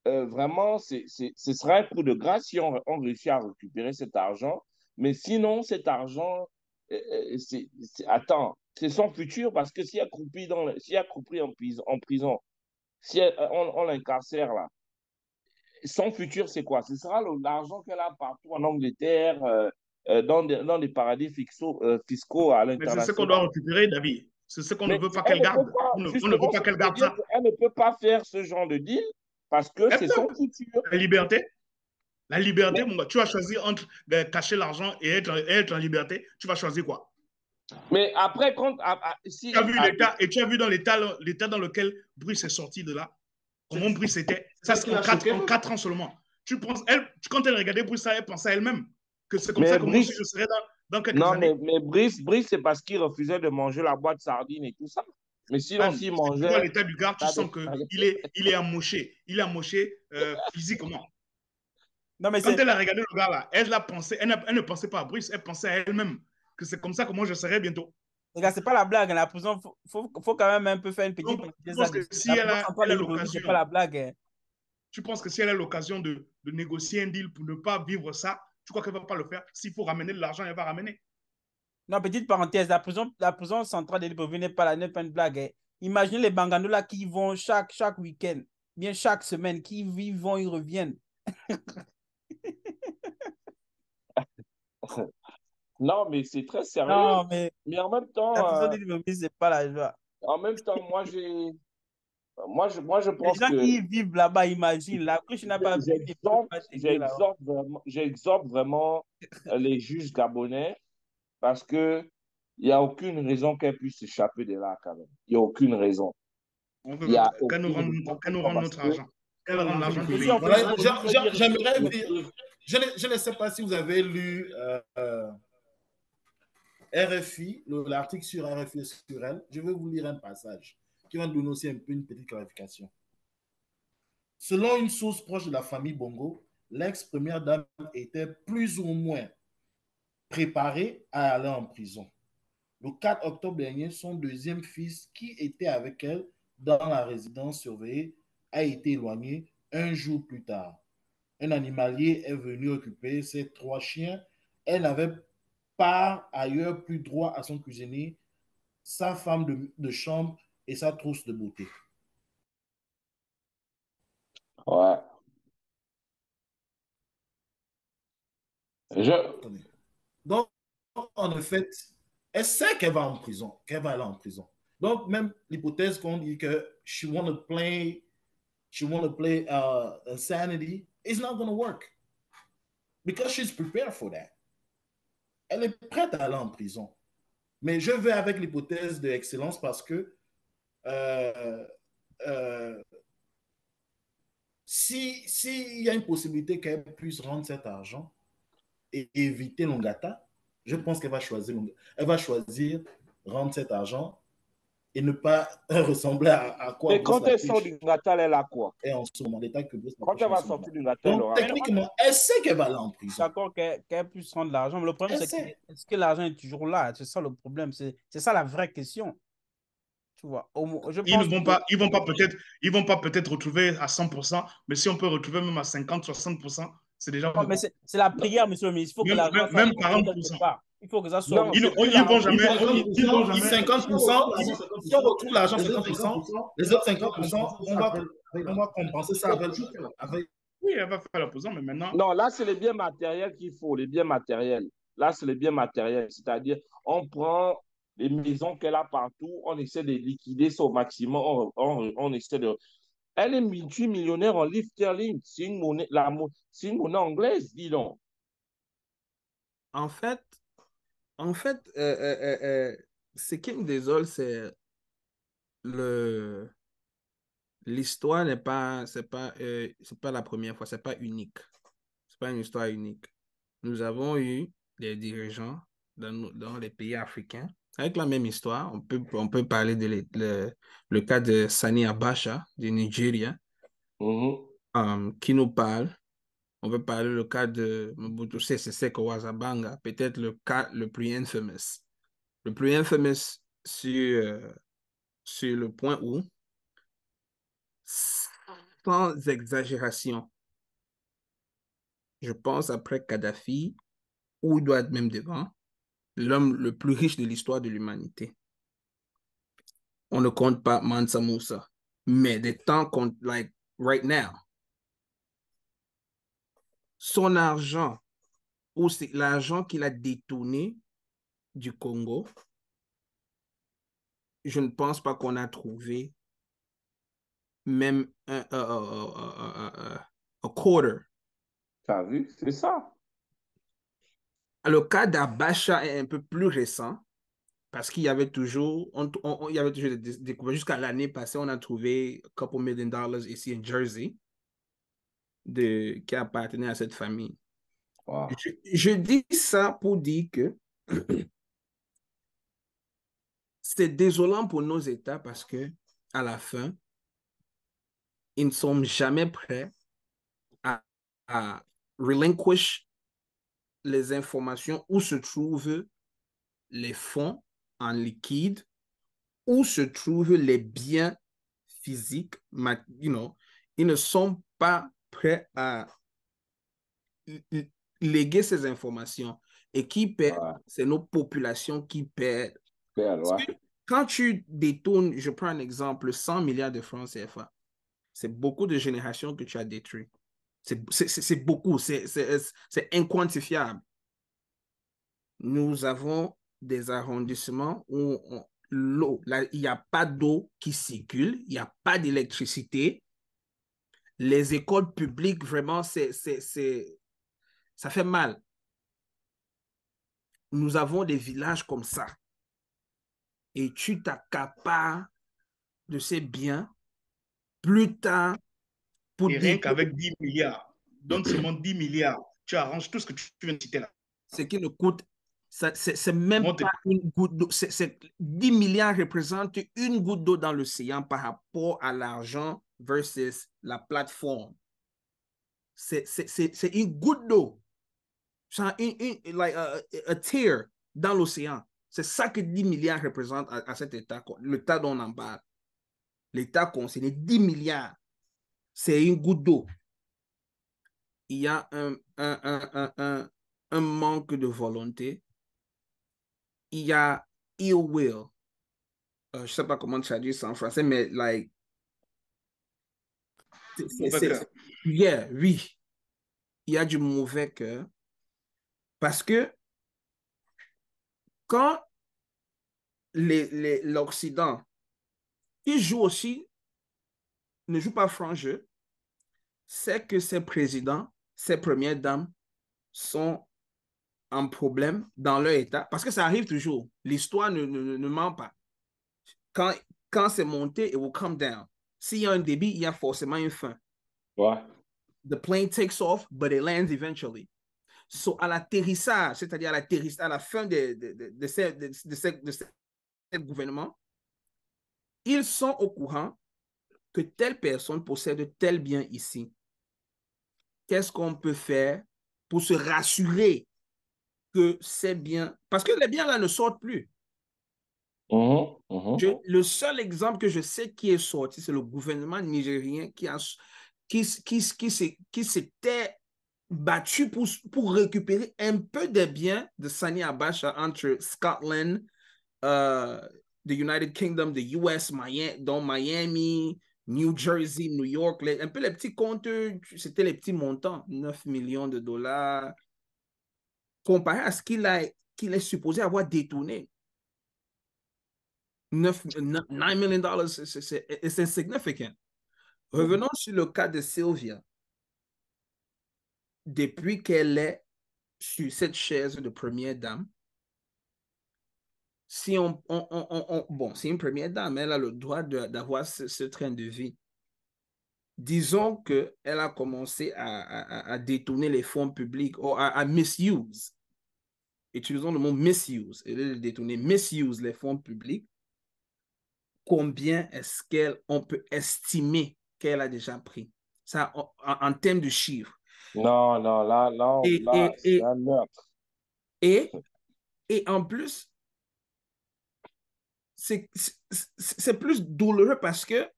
vraiment, ce sera un coup de grâce si on réussit à récupérer cet argent. Mais sinon, cet argent, attends, c'est son futur parce que s'il a croupi en prison, si on l'incarcère là, son futur, c'est quoi? Ce sera l'argent qu'elle a partout en Angleterre, dans des paradis fiscaux à l'international. Mais c'est ce qu'on l'international. doit récupérer, David. C'est ce qu'on ne veut pas qu'elle garde. On ne veut pas qu'elle garde ça. Elle ne peut pas faire ce genre de deal parce que c'est son futur. La liberté, mon gars, tu vas choisir entre cacher l'argent et être en liberté. Tu vas choisir quoi? Mais après, si, tu as vu l'état, et tu as vu dans l'état dans lequel Brice est sorti de là, comment Brice était. Ça, c'est en 4 ans seulement. Quand elle regardait Brice, elle pensait à elle-même que c'est comme ça que moi aussi je serais dans quelques années. Non, mais Brice, c'est parce qu'il refusait de manger la boîte de sardines et tout ça. Mais sinon, s'il mangeait. Tu vois l'état du gars, tu sens qu'il est amoché. Il est amoché physiquement. Non, mais quand elle a regardé le gars là, elle ne pensait pas à Brice, elle pensait à elle-même que c'est comme ça que moi je serais bientôt. Les gars, c'est pas la blague. Hein. La prison, faut quand même un peu faire une petite Donc, je parenthèse pense que là-dessus. si La elle prison a, centrale elle de a Libreville, c'est l'occasion, pas la blague. Hein. tu penses que si elle a l'occasion de négocier un deal pour ne pas vivre ça, tu crois qu'elle ne va pas le faire? S'il faut ramener de l'argent, elle va ramener. Non, petite parenthèse, la prison centrale de Libreville n'est pas une blague. Hein. Imaginez les Banganola qui vont chaque week-end, bien chaque semaine, qui y vont, ils reviennent. Non, mais c'est très sérieux. Non, mais Mais la prison de Libreville, c'est pas la joie. en même temps, moi, je Les pense gens que qui vivent là-bas, imagine, la couche n'a pas pu, ils peuvent pas tenir là-bas. j'exhorte vraiment les juges gabonais parce que il n'y a aucune raison qu'elle puisse échapper de là quand même. Il n'y a aucune raison. On Il n'y veut a qu'elle nous aucune rende, raison. qu'elle nous Pourquoi? rende Parce notre que argent. Qu'elle rende l'argent du Monsieur, pays. on peut, Voilà, on peut dire j'aimerais dire, je ne sais pas si vous avez lu RFI, l'article sur RFI sur elle. Je vais vous lire un passage qui va nous donner aussi un peu une petite clarification. Selon une source proche de la famille Bongo, l'ex-première dame était plus ou moins préparée à aller en prison. Le 4 octobre dernier, son deuxième fils, qui était avec elle dans la résidence surveillée, a été éloigné un jour plus tard. Un animalier est venu occuper ses 3 chiens. Elle n'avait par ailleurs plus droit à son cuisinier, sa femme de chambre et sa trousse de beauté. Ouais. Je, Donc, en effet, elle sait qu'elle va en prison, qu'elle va aller en prison. Donc, même l'hypothèse qu'on dit que she want to play insanity is not going to work because she's prepared for that. Elle est prête à aller en prison. Mais je vais avec l'hypothèse de excellence parce que euh, euh, s'il y a une possibilité qu'elle puisse rendre cet argent et éviter l'ongata, je pense qu'elle va choisir rendre cet argent et ne pas ressembler à quoi et brosse quand la elle sort pêche du Natal, elle a quoi? et en ce moment, l'état que brosse la Quand pêche elle en va ce moment. sortir du Natal, elle Donc, aura quoi? techniquement, elle sait qu'elle va aller en prison. d'accord qu'elle puisse rendre l'argent. Mais le problème, Elle c'est que sait. est-ce que l'argent est toujours là? C'est ça le problème. C'est ça la vraie question. Tu vois, je Ils ne pense vont que pas, ils vont pas peut-être retrouver à 100%, mais si on peut retrouver même à 50, 60%, c'est déjà non, mais beaucoup. c'est la prière, monsieur le ministre. Il faut que l'argent soit Même sorti quelque 40%. part. Il faut que ça sorte. Non, Ils ne c'est plus ils vont l'argent. jamais, Ils vont jamais. 50%, si on retrouve l'argent 50%, les autres 50%, on va compenser ça avec. oui, elle va faire la prison, mais maintenant, Non, là, c'est les biens matériels qu'il faut, les biens matériels. Là, c'est les biens matériels. C'est-à-dire, on prend les maisons qu'elle a partout, on essaie de liquider ça au maximum, on essaie de... Elle est multimillionnaire en livres sterling. C'est une monnaie, c'est une monnaie anglaise, dis donc. En fait, en fait, ce qui me désole, c'est le l'histoire n'est pas, c'est pas la première fois, c'est pas unique. C'est pas une histoire unique. Nous avons eu des dirigeants dans les pays africains avec la même histoire. On peut parler le cas de Sani Abacha du Nigeria, Mhm. qui nous parle. On peut parler le cas de Mobutu Sese Seko Wazabanga, peut-être le cas le plus infamous. Le plus infamous sur le point où, sans exagération, je pense après Kadhafi, ou il doit être même devant, l'homme le plus riche de l'histoire de l'humanité. On ne compte pas Mansa Musa, mais des temps comptent, like right now. Son argent, ou c'est l'argent qu'il a détourné du Congo, je ne pense pas qu'on a trouvé même un quarter. T'as vu? C'est ça. Le cas d'Abacha est un peu plus récent parce qu'il y avait toujours, il y avait toujours des découvertes. Jusqu'à l'année passée, on a trouvé a couple million dollars ici en Jersey qui appartenait à cette famille. Wow. Je dis ça pour dire que c'est désolant pour nos États parce que à la fin, ils ne sont jamais prêts à relinquish les informations où se trouvent les fonds en liquide où se trouvent les biens physiques, ils ne sont pas prêts à léguer ces informations. Et qui perd, Ouais. c'est nos populations qui perdent. Parce Ouais. que quand tu détournes, je prends un exemple, 100 milliards de francs CFA, c'est beaucoup de générations que tu as détruites. C'est beaucoup, c'est inquantifiable. Nous avons des arrondissements où l'eau, il n'y a pas d'eau qui circule, il n'y a pas d'électricité. Les écoles publiques, vraiment, ça fait mal. Nous avons des villages comme ça. Et tu t'accapares de ces biens plus tard pour Et dire rien qu'avec 10 milliards, donne seulement 10 milliards, tu arranges tout ce que tu viens de citer là. ce qui ne coûte, c'est même Monte. pas une goutte d'eau. 10 milliards représentent une goutte d'eau dans l'océan par rapport à l'argent versus la plateforme. C'est une goutte d'eau. C'est like a tear dans l'océan. C'est ça que 10 milliards représentent à cet état, l'état dont on en parle. L'état concerné, 10 milliards, c'est une goutte d'eau. Il y a un manque de volonté. Il y a ill will. Je ne sais pas comment traduire ça en français, mais like, Mauvais cœur. yeah, oui, il y a du mauvais cœur. Parce que quand l'Occident, qui joue aussi, ne joue pas franc jeu, c'est que ses présidents, ses premières dames sont en problème dans leur État. Parce que ça arrive toujours. L'histoire ne ment pas. Quand c'est monté, it will come down. S'il y a un débit, il y a forcément une fin. Ouais. The plane takes off, but it lands eventually. So, à l'atterrissage, c'est-à-dire à la fin de ce gouvernement, ils sont au courant que telle personne possède tel bien ici. Qu'est-ce qu'on peut faire pour se rassurer que ces biens... Parce que les biens là ne sortent plus. Le seul exemple que je sais qui est sorti, c'est le gouvernement nigérien qui s'était battu pour récupérer un peu des biens de Sani Abacha entre Scotland, the United Kingdom, the US, dont Miami, New Jersey, New York, un peu les petits comptes, c'était les petits montants, 9 millions de dollars, comparé à ce qu'il est supposé avoir détourné. 9 million dollars, c'est insignificant. Revenons sur le cas de Sylvia. Depuis qu'elle est sur cette chaise de première dame, si bon, c'est une première dame, elle a le droit d'avoir ce train de vie. Disons qu'elle a commencé à détourner les fonds publics ou à misuse. Utilisons le mot misuse. Elle a détourné, misuse les fonds publics. Combien est-ce qu'on peut estimer qu'elle a déjà pris? Ça, en termes de chiffres. Non, là, c'est un meurtre. Et en plus, c'est plus douloureux parce que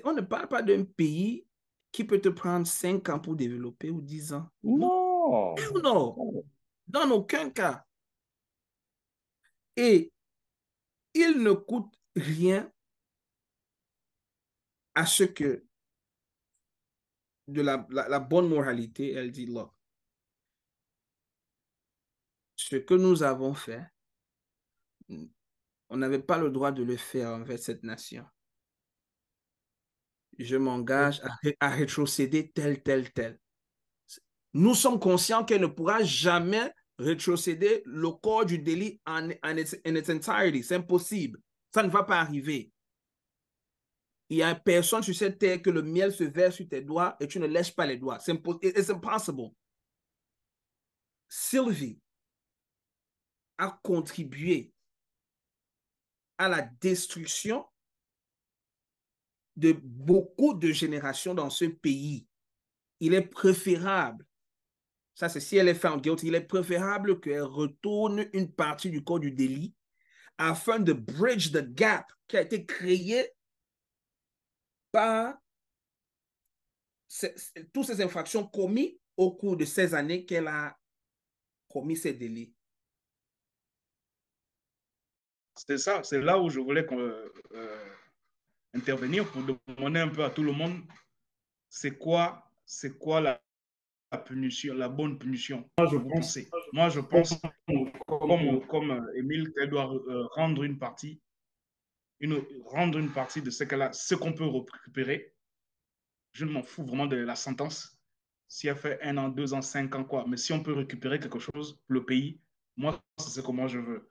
on ne parle pas d'un pays qui peut te prendre 5 ans pour développer ou 10 ans. Non. Non, dans aucun cas. Et il ne coûte rien à ce que de la bonne moralité, elle dit là. Ce que nous avons fait, on n'avait pas le droit de le faire envers cette nation. Je m'engage à rétrocéder tel. Nous sommes conscients qu'elle ne pourra jamais rétrocéder le corps du délit en its entirety. C'est impossible. Ça ne va pas arriver. Il n'y a personne sur cette terre que le miel se verse sur tes doigts et tu ne lèches pas les doigts. It's impossible. Sylvie a contribué à la destruction de beaucoup de générations dans ce pays. Il est préférable, ça c'est si elle est found guilty, il est préférable qu'elle retourne une partie du corps du délit afin de bridge the gap qui a été créé par toutes ces infractions commises au cours de ces années qu'elle a commis ces délits. C'est ça, c'est là où je voulais intervenir pour demander un peu à tout le monde, c'est quoi la punition, la bonne punition. Moi, je pense comme Émile, qu'elle doit rendre une partie de ce qu'on peut récupérer. Je ne m'en fous vraiment de la sentence. Si elle fait 1 an, 2 ans, 5 ans, quoi. Mais si on peut récupérer quelque chose pour le pays, moi, c'est ce que moi je veux.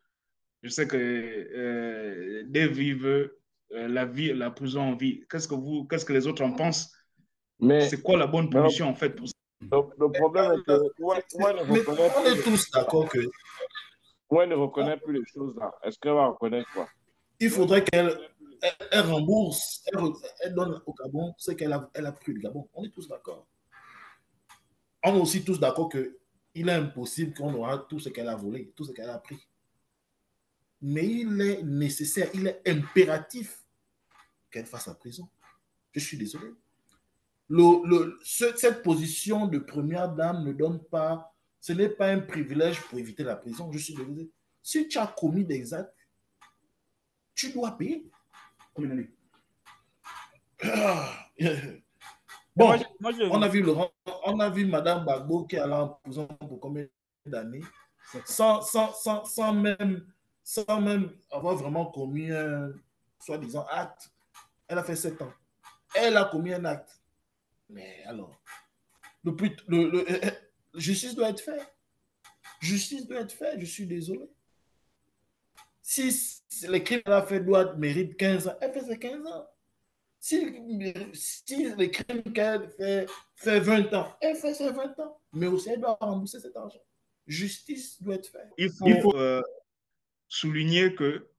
Je sais que Dave veut la prison en vie. Qu'est-ce que les autres en pensent? C'est quoi la bonne punition en fait pour ça? Le problème est que on est tous d'accord que elle ne reconnaît plus les choses là. Est-ce qu'elle va reconnaître quoi? il faudrait qu'elle rembourse, elle donne au Gabon ce qu'elle a pris du Gabon. On est tous d'accord. On est aussi tous d'accord qu'il est impossible qu'on aura tout ce qu'elle a volé, tout ce qu'elle a pris. Mais il est nécessaire, il est impératif qu'elle fasse la prison. Je suis désolé. Cette position de première dame ne donne pas, ce n'est pas un privilège pour éviter la prison. Je suis désolé. Si tu as commis des actes, tu dois payer. Combien d'années? Bon, on a vu Madame Gbagbo qui est allée en prison pour combien d'années sans même avoir vraiment commis un soi-disant acte. Elle a fait 7 ans. Elle a commis un acte. Mais alors, justice doit être faite. Justice doit être faite, je suis désolé. Si les crimes qu'elle a fait mérite 15 ans, elle fait ses 15 ans. Si les crimes qu'elle fait 20 ans, elle fait ses 20 ans. Mais aussi, elle doit rembourser cet argent. Justice doit être faite. Il faut souligner que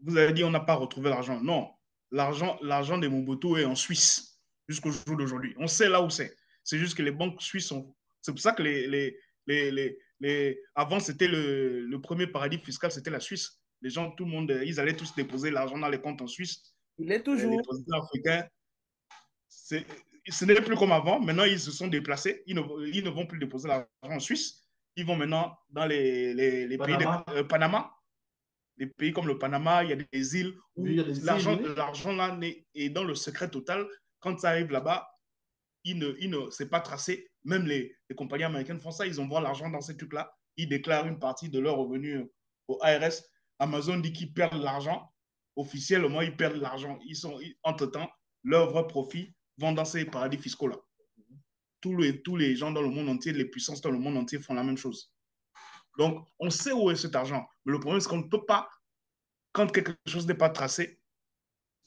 vous avez dit on n'a pas retrouvé l'argent. Non, l'argent de Mobutu est en Suisse jusqu'au jour d'aujourd'hui. On sait là où c'est. C'est juste que les banques suisses sont... C'est pour ça que avant, c'était le premier paradis fiscal, c'était la Suisse. Les gens, tout le monde, ils allaient tous déposer l'argent dans les comptes en Suisse. Il est toujours. Les présidents africains, ce n'est plus comme avant. Maintenant, ils se sont déplacés. Ils ne vont plus déposer l'argent en Suisse. Ils vont maintenant dans les pays de Panama. Des pays comme le Panama, il y a des îles où l'argent là est dans le secret total. Quand ça arrive là-bas, c'est pas tracé. Même les compagnies américaines font ça. Ils envoient l'argent dans ces trucs-là. Ils déclarent une partie de leurs revenus au ARS. Amazon dit qu'ils perdent l'argent. Officiellement, ils perdent l'argent. Entre-temps, leurs vrais profits vont dans ces paradis fiscaux-là. Tous les gens dans le monde entier, les puissances dans le monde entier font la même chose. Donc, on sait où est cet argent. Mais le problème, c'est qu'on ne peut pas, quand quelque chose n'est pas tracé,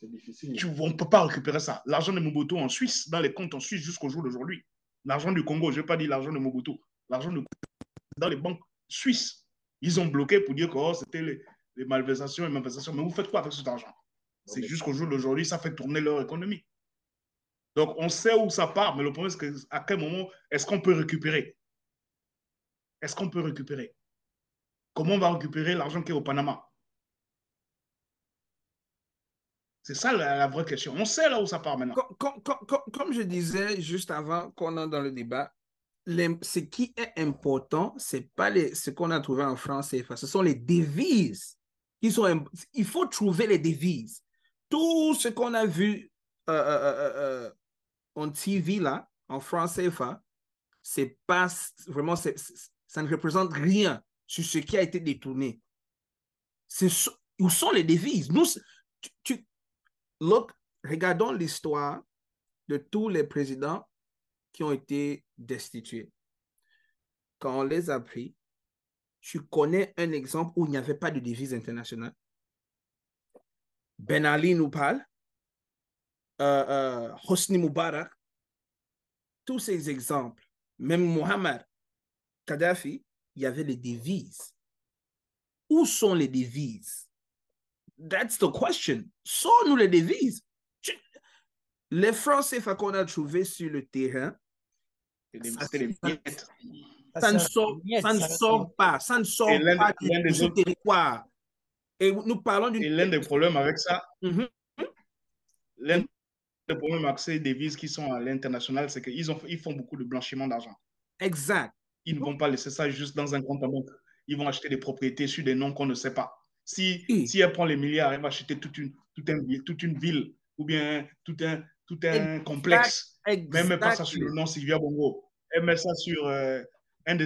c'est difficile. On ne peut pas récupérer ça. L'argent de Mobutu en Suisse, dans les comptes en Suisse jusqu'au jour d'aujourd'hui. L'argent du Congo, je n'ai pas dit l'argent de Mobutu. L'argent dans les banques suisses. Ils ont bloqué pour dire que c'était les malversations. Mais vous faites quoi avec cet argent? C'est jusqu'au jour d'aujourd'hui, ça fait tourner leur économie. Donc, on sait où ça part, mais le problème, c'est qu'à quel moment est-ce qu'on peut récupérer? Est-ce qu'on peut récupérer? Comment on va récupérer l'argent qui est au Panama? C'est ça la vraie question. On sait là où ça part maintenant. Comme je disais juste avant qu'on entre dans le débat, ce qui est important, ce n'est pas ce qu'on a trouvé en France CFA, ce sont les devises. Il faut trouver les devises. Tout ce qu'on a vu en TV là, en France CFA, c'est pas vraiment, ça ne représente rien sur ce qui a été détourné. Où sont les devises? Nous, regardons l'histoire de tous les présidents qui ont été destitués. Quand on les a pris, tu connais un exemple où il n'y avait pas de devise internationale? Ben Ali nous parle, Hosni Moubarak, tous ces exemples, même Mohamed Kadhafi, il y avait les devises. Où sont les devises? That's the question. Sont-nous les devises? Les francs CFA qu'on a trouvés sur le terrain, ça ne sort pas. Ça ne sort pas du territoire. Et nous parlons d'une... Et l'un des problèmes avec ça, Mhm. l'un des problèmes avec ces devises qui sont à l'international, c'est ils font beaucoup de blanchiment d'argent. Exact. Ils ne vont pas laisser ça juste dans un compte en banque. Ils vont acheter des propriétés sur des noms qu'on ne sait pas. Si elle prend les milliards, elle va acheter toute une ville ou bien tout un complexe. Mais elle ne met pas ça sur le nom Sylvia Bongo. Elle met ça sur une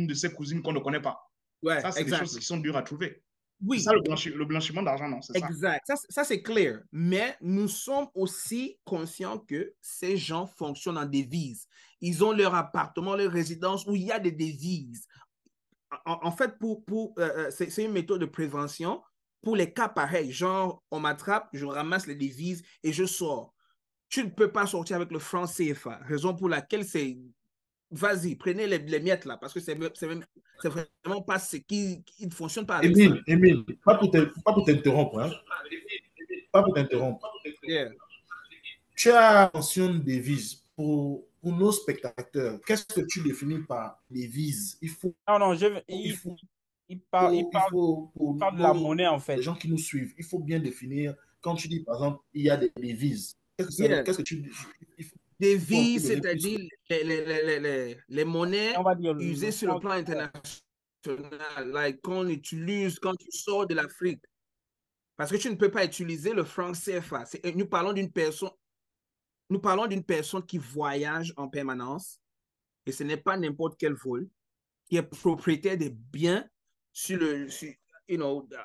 de ses cousines qu'on ne connaît pas. Ouais, ça, c'est des choses qui sont dures à trouver. Oui. C'est ça le blanchiment d'argent, non? C'est ça. Exact. Ça c'est clair. Mais nous sommes aussi conscients que ces gens fonctionnent en devises. Ils ont leur appartement, leur résidence où il y a des devises. En fait, c'est une méthode de prévention pour les cas pareils. Genre, on m'attrape, je ramasse les devises et je sors. Tu ne peux pas sortir avec le franc CFA. Raison pour laquelle c'est... Vas-y, prenez les miettes là, parce que c'est vraiment pas ce qui ne fonctionne pas avec ça. Émile, pas pour t'interrompre. Hein. Pas pour t'interrompre. Yeah. Tu as mentionné des devises. Pour nos spectateurs, qu'est-ce que tu définis par devises? Il parle de la monnaie, en fait. Les gens qui nous suivent, il faut bien définir. Quand tu dis, par exemple, il y a des devises, qu'est-ce que tu... Devises, c'est-à-dire les monnaies usées sur le plan international, like, qu'on utilise quand tu sors de l'Afrique. Parce que tu ne peux pas utiliser le franc CFA. Nous parlons d'une personne qui voyage en permanence, et ce n'est pas n'importe quel vol, qui est propriétaire des biens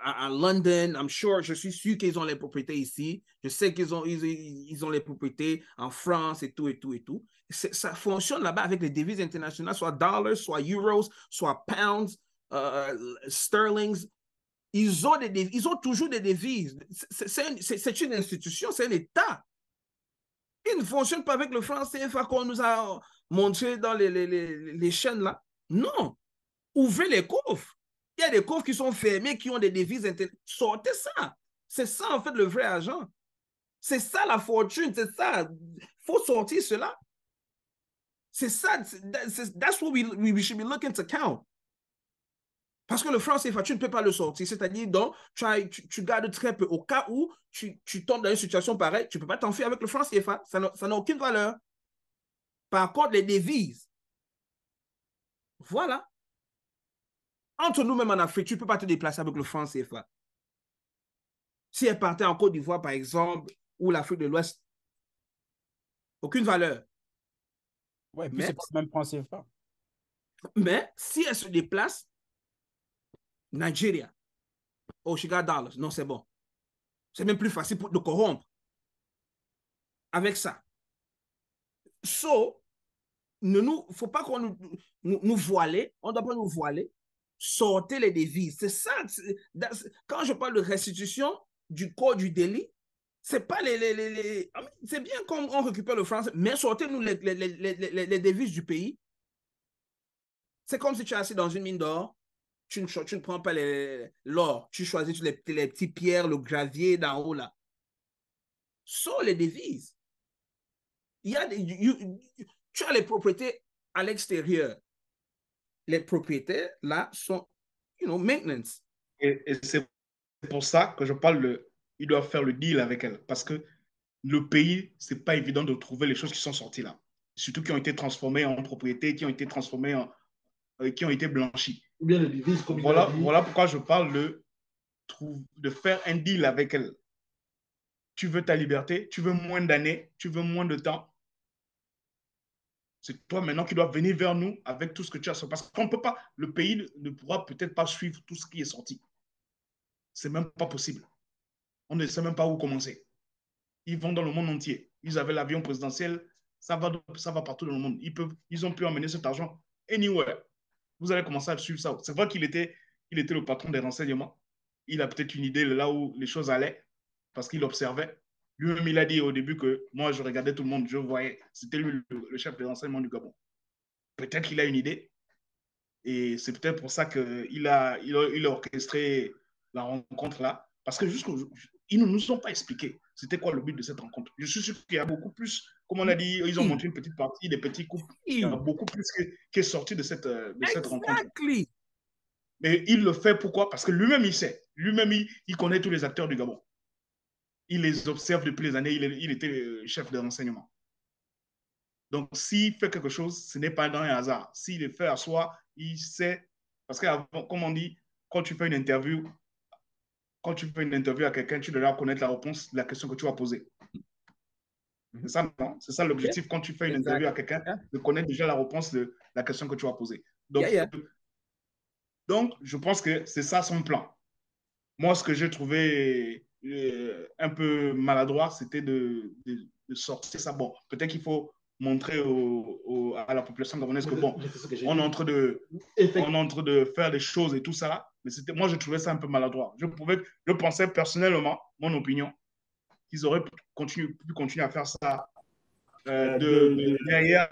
à London. Je suis sûr qu'ils ont les propriétés ici. Je sais qu'ils ont les propriétés en France et tout, et tout, et tout. Ça fonctionne là-bas avec les devises internationales, soit dollars, soit euros, soit pounds, sterlings. Ils ont toujours des devises. C'est une institution, c'est un État. Ils ne fonctionnent pas avec le franc CFA qu'on nous a montré dans les chaînes là. Non. Ouvrez les coffres. Il y a des coffres qui sont fermés, qui ont des devises internationales. Sortez ça. C'est ça, en fait, le vrai argent. C'est ça, la fortune. C'est ça. Il faut sortir cela. C'est ça. That's what we should be looking to count. Parce que le franc CFA, tu ne peux pas le sortir. C'est-à-dire, donc, tu gardes très peu. Au cas où tu tombes dans une situation pareille, tu ne peux pas t'enfuir avec le franc CFA. Ça n'a aucune valeur. Par contre, les devises, voilà. Entre nous-mêmes en Afrique, tu ne peux pas te déplacer avec le franc CFA. Si elle partait en Côte d'Ivoire, par exemple, ou l'Afrique de l'Ouest, aucune valeur. Oui, puis c'est pas le même franc CFA. Mais si elle se déplace, Nigeria, Shiga dollars, non, c'est bon. C'est même plus facile de corrompre avec ça. Il ne faut pas qu'on nous voiler, on ne doit pas nous voiler. Sortez les devises. C'est ça. Quand je parle de restitution du code du délit, c'est pas c'est bien qu'on récupère le franc, mais sortez-nous les devises du pays. C'est comme si tu es assis dans une mine d'or, tu ne prends pas l'or, tu choisis les petites pierres, le gravier d'en haut là. Sors les devises. Tu as les propriétés à l'extérieur. Les propriétaires, là, sont, maintenance. Et c'est pour ça que je parle ils doivent faire le deal avec elle. Parce que le pays, c'est pas évident de trouver les choses qui sont sorties là. Surtout qui ont été transformées en propriétés, qui ont été transformées qui ont été blanchies. Ou bien les devises, comme voilà pourquoi je parle de faire un deal avec elle. Tu veux ta liberté, tu veux moins d'années, tu veux moins de temps. C'est toi maintenant qui dois venir vers nous avec tout ce que tu as. Parce qu'on ne peut pas, le pays ne pourra peut-être pas suivre tout ce qui est sorti. C'est même pas possible. On ne sait même pas où commencer. Ils vont dans le monde entier. Ils avaient l'avion présidentiel, ça va partout dans le monde. Ils ont pu emmener cet argent anywhere. Vous allez commencer à suivre ça. C'est vrai qu'il était le patron des renseignements. Il a peut-être une idée de là où les choses allaient parce qu'il observait. Lui-même, il a dit au début que moi, je regardais tout le monde, je voyais. C'était lui le chef des renseignements du Gabon. Peut-être qu'il a une idée. Et c'est peut-être pour ça qu'il a orchestré la rencontre là. Parce que ils ne nous ont pas expliqué c'était quoi le but de cette rencontre. Je suis sûr qu'il y a beaucoup plus, comme on a dit, ils ont montré une petite partie, des petits couples. Il y a beaucoup plus qui est sorti de cette rencontre. Mais il le fait pourquoi? Parce que lui-même, il sait. Lui-même, il connaît tous les acteurs du Gabon. Il les observe depuis les années, il était chef de renseignement. Donc, s'il fait quelque chose, ce n'est pas dans un hasard. S'il le fait à soi, il sait. Parce que, comme on dit, quand tu fais une interview, à quelqu'un, tu dois connaître la réponse de la question que tu vas poser. C'est ça, non? C'est ça l'objectif quand tu fais une interview à quelqu'un, de connaître déjà la réponse de la question que tu vas poser. Donc je pense que c'est ça son plan. Moi, ce que j'ai trouvé un peu maladroit, c'était de sortir ça. Bon, peut-être qu'il faut montrer à la population gabonaise que bon, on est en train de faire des choses et tout ça. Mais moi, je trouvais ça un peu maladroit. Je pensais personnellement, mon opinion, qu'ils auraient pu continuer à faire ça derrière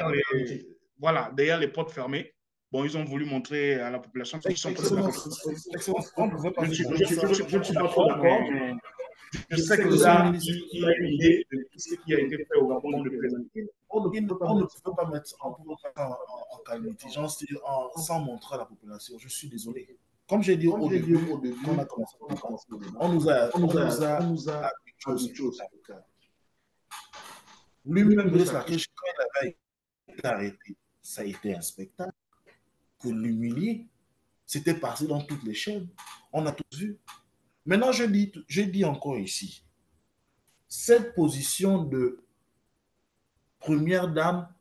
les portes fermées. Bon, ils ont voulu montrer à la population qu'ils sont prêts. Je ne suis pas trop d'accord, mais je sais que ça, il a une idée de ce qui a été fait au Gabon depuis les années. On ne peut pas mettre en calamité, sans montrer à la population. Je suis désolé. Comme j'ai dit au début, quand on a commencé, on nous a quelque chose. Lui-même, Brice Lakrich, quand il avait été arrêté, ça a été un spectacle. Pour l'humilier, c'était passé dans toutes les chaînes. On a tous vu. Maintenant, je dis encore ici, cette position de première dame,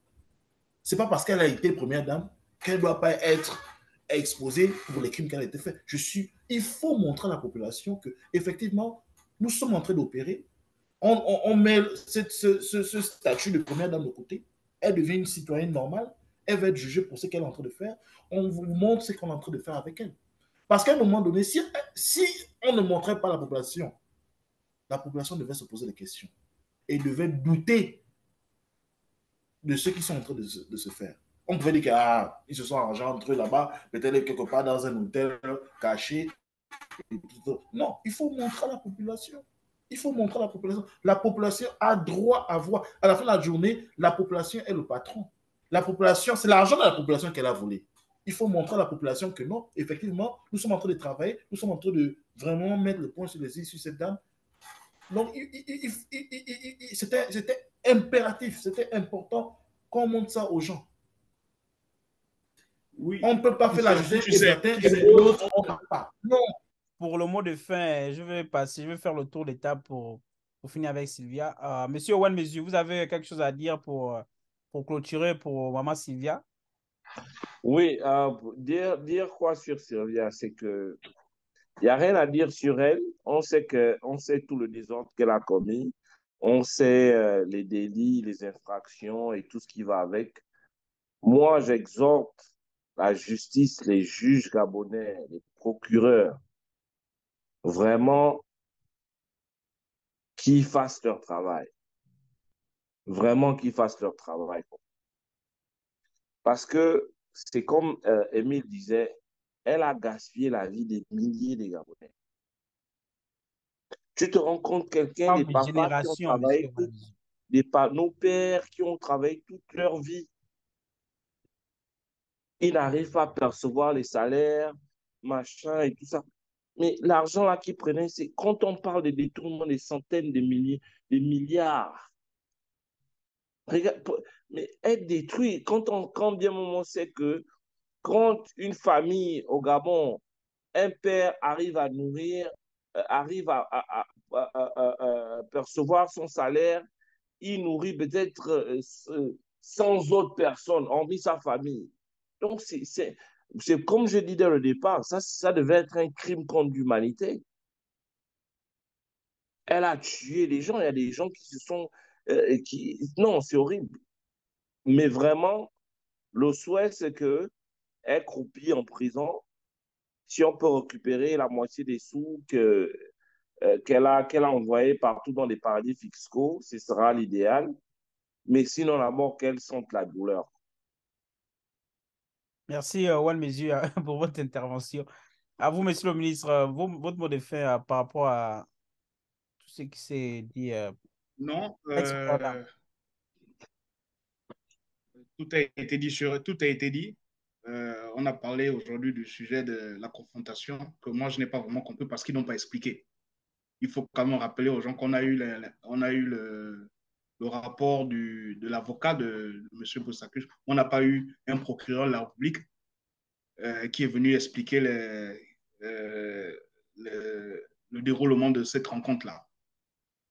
c'est pas parce qu'elle a été première dame qu'elle ne doit pas être exposée pour les crimes qu'elle a été faits. Il faut montrer à la population que, effectivement, nous sommes en train d'opérer. On met ce statut de première dame de côté. Elle devient une citoyenne normale. Elle va être jugée pour ce qu'elle est en train de faire. On vous montre ce qu'on est en train de faire avec elle. Parce qu'à un moment donné, si on ne montrait pas la population devait se poser des questions et devait douter de ceux qui sont en train de se faire. On pouvait dire qu'ils se sont arrangés entre eux là-bas, peut-être quelque part dans un hôtel caché. Non, il faut montrer à la population. Il faut montrer à la population. La population a droit à voir. À la fin de la journée, la population est le patron. La population, c'est l'argent de la population qu'elle a volé. Il faut montrer à la population que non, effectivement, nous sommes en train de travailler, nous sommes en train de vraiment mettre le point sur les i sur cette dame. Donc, c'était impératif, c'était important qu'on montre ça aux gens. Oui. On ne peut pas faire la justice et l'autre, on ne peut pas. Non. Pour le mot de fin, je vais faire le tour d'étape pour finir avec Sylvia. Monsieur Owen Mezu, vous avez quelque chose à dire pour clôturer pour Maman Sylvia? Oui, dire quoi sur Sylvia, c'est que il n'y a rien à dire sur elle. On sait tout le désordre qu'elle a commis. On sait les délits, les infractions et tout ce qui va avec. Moi, j'exhorte la justice, les juges gabonais, les procureurs, vraiment qu'ils fassent leur travail. Vraiment qu'ils fassent leur travail. Parce que c'est comme Émile disait, elle a gaspillé la vie des milliers de Gabonais. Tu te rends compte, quelqu'un, des papas qui ont travaillé, nos pères qui ont travaillé toute leur vie, ils n'arrivent pas à percevoir les salaires, machin et tout ça. Mais l'argent là qu'ils prenaient, c'est quand on parle de détournement des centaines de milliers, des milliards. Regarde, mais être détruit, quand bien moment c'est que quand une famille au Gabon, un père arrive à nourrir, arrive à percevoir son salaire, il nourrit peut-être 100 autres personnes, hormis sa famille. Donc, c'est comme je disais au départ, ça devait être un crime contre l'humanité. Elle a tué des gens, il y a des gens qui se sont... Non, c'est horrible. Mais vraiment, le souhait, c'est qu'elle croupit en prison. Si on peut récupérer la moitié des sous qu'elle a envoyés partout dans les paradis fiscaux, ce sera l'idéal. Mais sinon, la mort, qu'elle sente la douleur. Merci, Owen Mezu, pour votre intervention. À vous, monsieur le ministre, votre mot de fin par rapport à tout ce qui s'est dit. Non, tout a été dit. on a parlé aujourd'hui du sujet de la confrontation, que moi, je n'ai pas vraiment compris parce qu'ils n'ont pas expliqué. Il faut quand même rappeler aux gens qu'on a eu, on a eu le rapport de l'avocat de M. Bossakus. On n'a pas eu un procureur de la République qui est venu expliquer le déroulement de cette rencontre-là.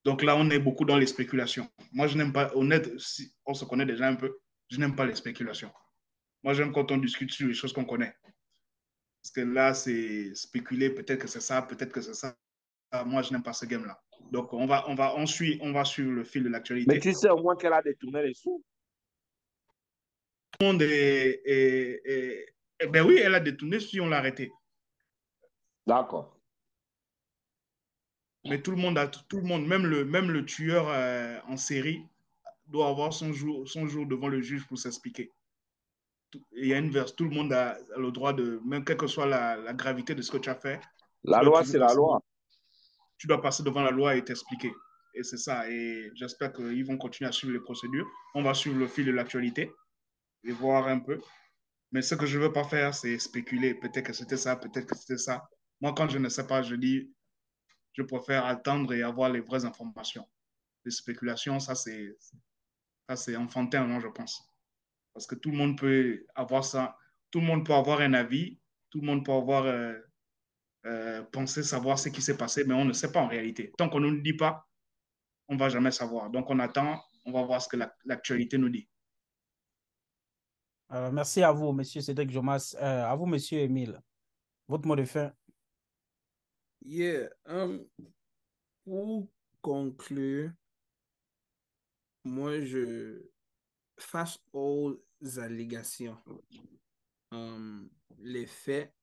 Donc là, on est beaucoup dans les spéculations. Moi, je n'aime pas, honnête, si on se connaît déjà un peu, je n'aime pas les spéculations. Moi, j'aime quand on discute sur les choses qu'on connaît. Parce que là, c'est spéculer, peut-être que c'est ça, peut-être que c'est ça. Moi, je n'aime pas ce game-là. Donc, on va suivre le fil de Mais l'actualité. tu sais au moins qu'elle a détourné les sous. Tout le monde ben oui, elle a détourné si on l'a arrêté. D'accord. Mais tout le monde, même le tueur en série, doit avoir son jour devant le juge pour s'expliquer. Il y a une verse, tout le monde a le droit de, même quelle que soit la gravité de ce que tu as fait, tu La dois loi, toujours c'est la loi. tu dois passer devant la loi et t'expliquer. Et c'est ça. Et j'espère qu'ils vont continuer à suivre les procédures. On va suivre le fil de l'actualité et voir un peu. Mais ce que je ne veux pas faire, c'est spéculer. Peut-être que c'était ça, peut-être que c'était ça. Moi, quand je ne sais pas, je dis, je préfère attendre et avoir les vraies informations. Les spéculations, ça, c'est enfantin, non, je pense. Parce que tout le monde peut avoir ça. Tout le monde peut avoir un avis. Tout le monde peut avoir penser savoir ce qui s'est passé, mais on ne sait pas en réalité. Tant qu'on ne nous dit pas, on ne va jamais savoir. Donc, on attend, on va voir ce que l'actualité nous dit. Merci à vous, monsieur Cédric Jomas. À vous, monsieur Émile. Votre mot de fin. Yeah, pour conclure, moi, face aux allégations, les faits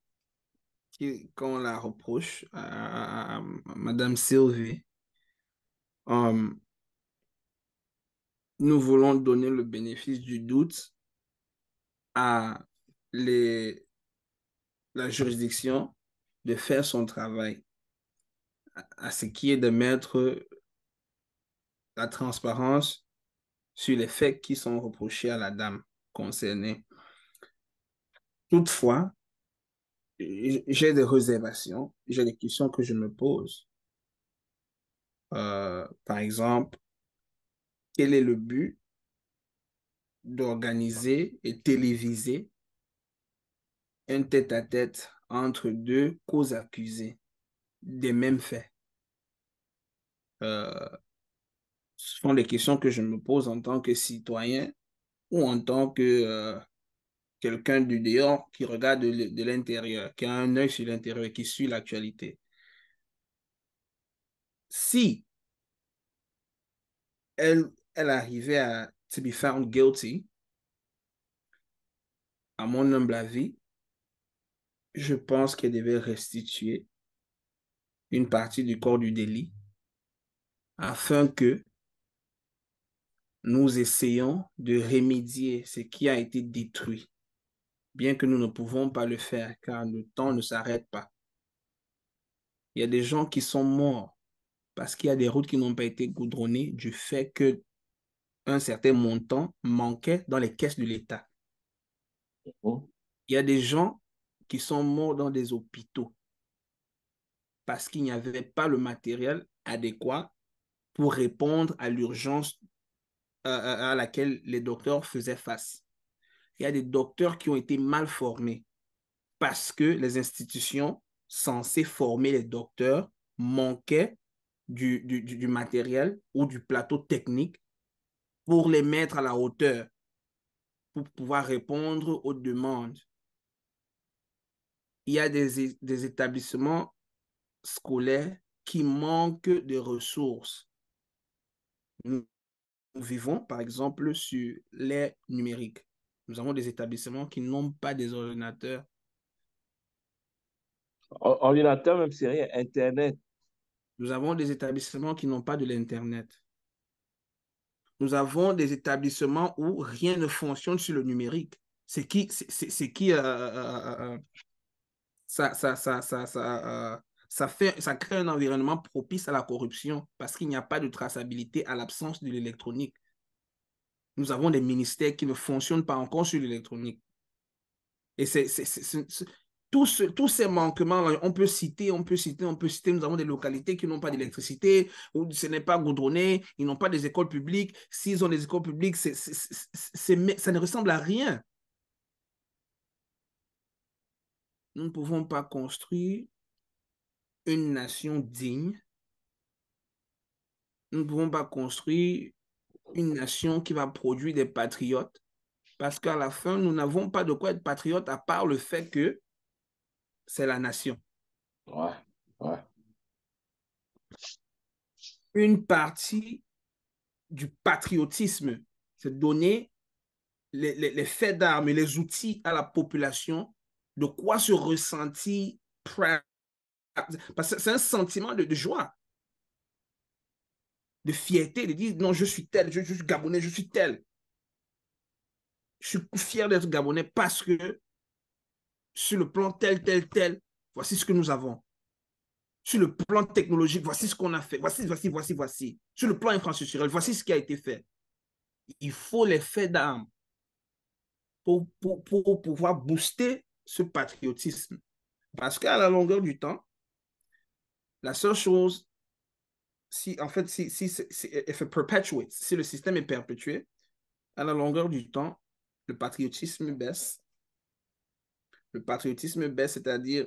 qu'on la reproche à Madame Sylvie, nous voulons donner le bénéfice du doute à la juridiction de faire son travail, à ce qui est de mettre la transparence sur les faits qui sont reprochés à la dame concernée. Toutefois, j'ai des réservations, j'ai des questions que je me pose. Par exemple, quel est le but d'organiser et téléviser un tête-à-tête entre deux causes accusées des mêmes faits? Ce sont des questions que je me pose en tant que citoyen ou en tant que quelqu'un du dehors qui regarde de l'intérieur, qui a un œil sur l'intérieur et qui suit l'actualité. Si elle arrivait à to be found guilty, à mon humble avis, je pense qu'elle devait restituer une partie du corps du délit afin que nous essayions de remédier ce qui a été détruit, bien que nous ne pouvons pas le faire car le temps ne s'arrête pas. Il y a des gens qui sont morts parce qu'il y a des routes qui n'ont pas été goudronnées du fait qu'un certain montant manquait dans les caisses de l'État. Il y a des gens qui sont morts dans des hôpitaux parce qu'il n'y avait pas le matériel adéquat pour répondre à l'urgence à laquelle les docteurs faisaient face. Il y a des docteurs qui ont été mal formés parce que les institutions censées former les docteurs manquaient du matériel ou du plateau technique pour les mettre à la hauteur, pour pouvoir répondre aux demandes. Il y a des établissements scolaires qui manquent de ressources. Nous vivons, par exemple, sur l'ère numérique. Nous avons des établissements qui n'ont pas des ordinateurs. Ordinateur, même c'est rien. Internet. Nous avons des établissements qui n'ont pas de l'Internet. Nous avons des établissements où rien ne fonctionne sur le numérique. Ça crée un environnement propice à la corruption parce qu'il n'y a pas de traçabilité à l'absence de l'électronique. Nous avons des ministères qui ne fonctionnent pas encore sur l'électronique. Et tous ces manquements, on peut citer. Nous avons des localités qui n'ont pas d'électricité, où ce n'est pas goudronné, ils n'ont pas des écoles publiques. S'ils ont des écoles publiques, ça ne ressemble à rien. Nous ne pouvons pas construire une nation digne. Nous ne pouvons pas construire une nation qui va produire des patriotes, parce qu'à la fin, nous n'avons pas de quoi être patriote à part le fait que c'est la nation. Ouais, ouais. Une partie du patriotisme, c'est donner les faits d'armes et les outils à la population de quoi se ressentir proud. Parce que c'est un sentiment de joie, de fierté, de dire non, je suis tel, je suis Gabonais, je suis tel. Je suis fier d'être Gabonais parce que sur le plan tel, voici ce que nous avons. Sur le plan technologique, voici ce qu'on a fait. Voici. Sur le plan infrastructurel, voici ce qui a été fait. Il faut les faits d'armes pour pouvoir booster ce patriotisme. Parce qu'à la longueur du temps, la seule chose, si le système est perpétué, à la longueur du temps, le patriotisme baisse. Le patriotisme baisse, c'est-à-dire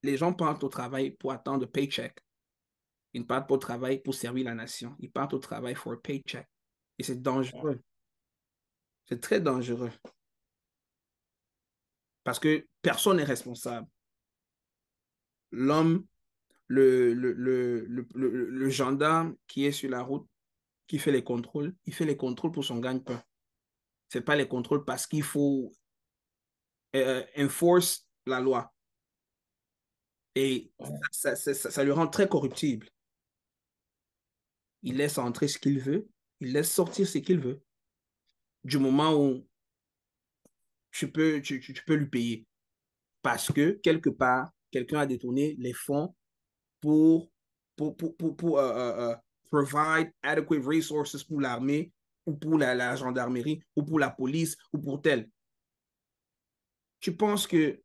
les gens partent au travail pour attendre un paycheck. Ils ne partent pas au travail pour servir la nation. Ils partent au travail pour un paycheck. Et c'est dangereux. C'est très dangereux. Parce que personne n'est responsable. L'homme, le gendarme qui est sur la route, qui fait les contrôles, il fait les contrôles pour son gagne-pain. Ce n'est pas les contrôles parce qu'il faut enforce la loi. Et ça lui rend très corruptible. Il laisse entrer ce qu'il veut, il laisse sortir ce qu'il veut. Du moment où tu peux lui payer. Parce que, quelque part, quelqu'un a détourné les fonds pour provide adequate resources pour l'armée ou pour la gendarmerie ou pour la police ou pour tel. Tu penses que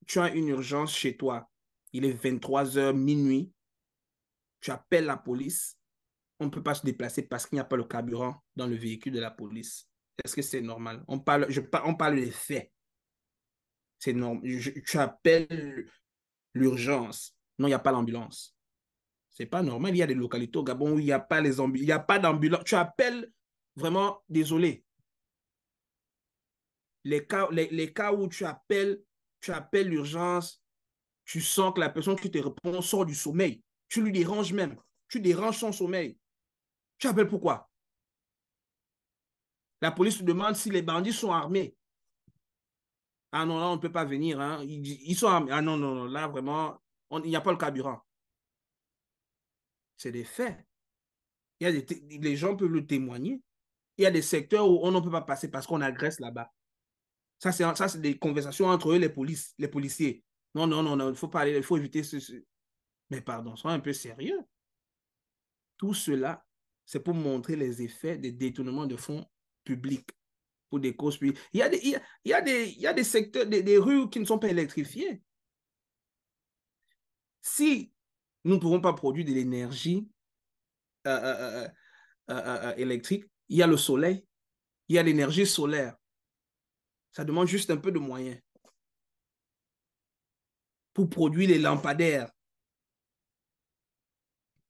tu as une urgence chez toi, il est 23h, minuit, tu appelles la police, on ne peut pas se déplacer parce qu'il n'y a pas le carburant dans le véhicule de la police. Est-ce que c'est normal? On parle des faits. C'est normal. Tu appelles l'urgence. Non, il n'y a pas l'ambulance. C'est pas normal. Il y a des localités au Gabon où il n'y a pas les ambulances. Il n'y a pas d'ambulance. Tu appelles vraiment, désolé. Les cas où tu appelles l'urgence, tu sens que la personne qui te répond sort du sommeil. Tu lui déranges même. Tu déranges son sommeil. Tu appelles pourquoi? La police te demande si les bandits sont armés. Ah non, là, on ne peut pas venir. Hein. Ils sont armés. Ah non, non, là, vraiment, il n'y a pas le carburant. C'est des faits. Les gens peuvent le témoigner. Il y a des secteurs où on ne peut pas passer parce qu'on agresse là-bas. Ça, c'est des conversations entre eux, les policiers. Non, non, non, non, il faut pas aller, il faut éviter ce. Mais pardon, sois un peu sérieux. Tout cela, c'est pour montrer les effets des détournements de fonds publics pour des causes publiques. Il y a des secteurs, des rues qui ne sont pas électrifiées. Si nous ne pouvons pas produire de l'énergie électrique, il y a le soleil, il y a l'énergie solaire. Ça demande juste un peu de moyens pour produire les lampadaires.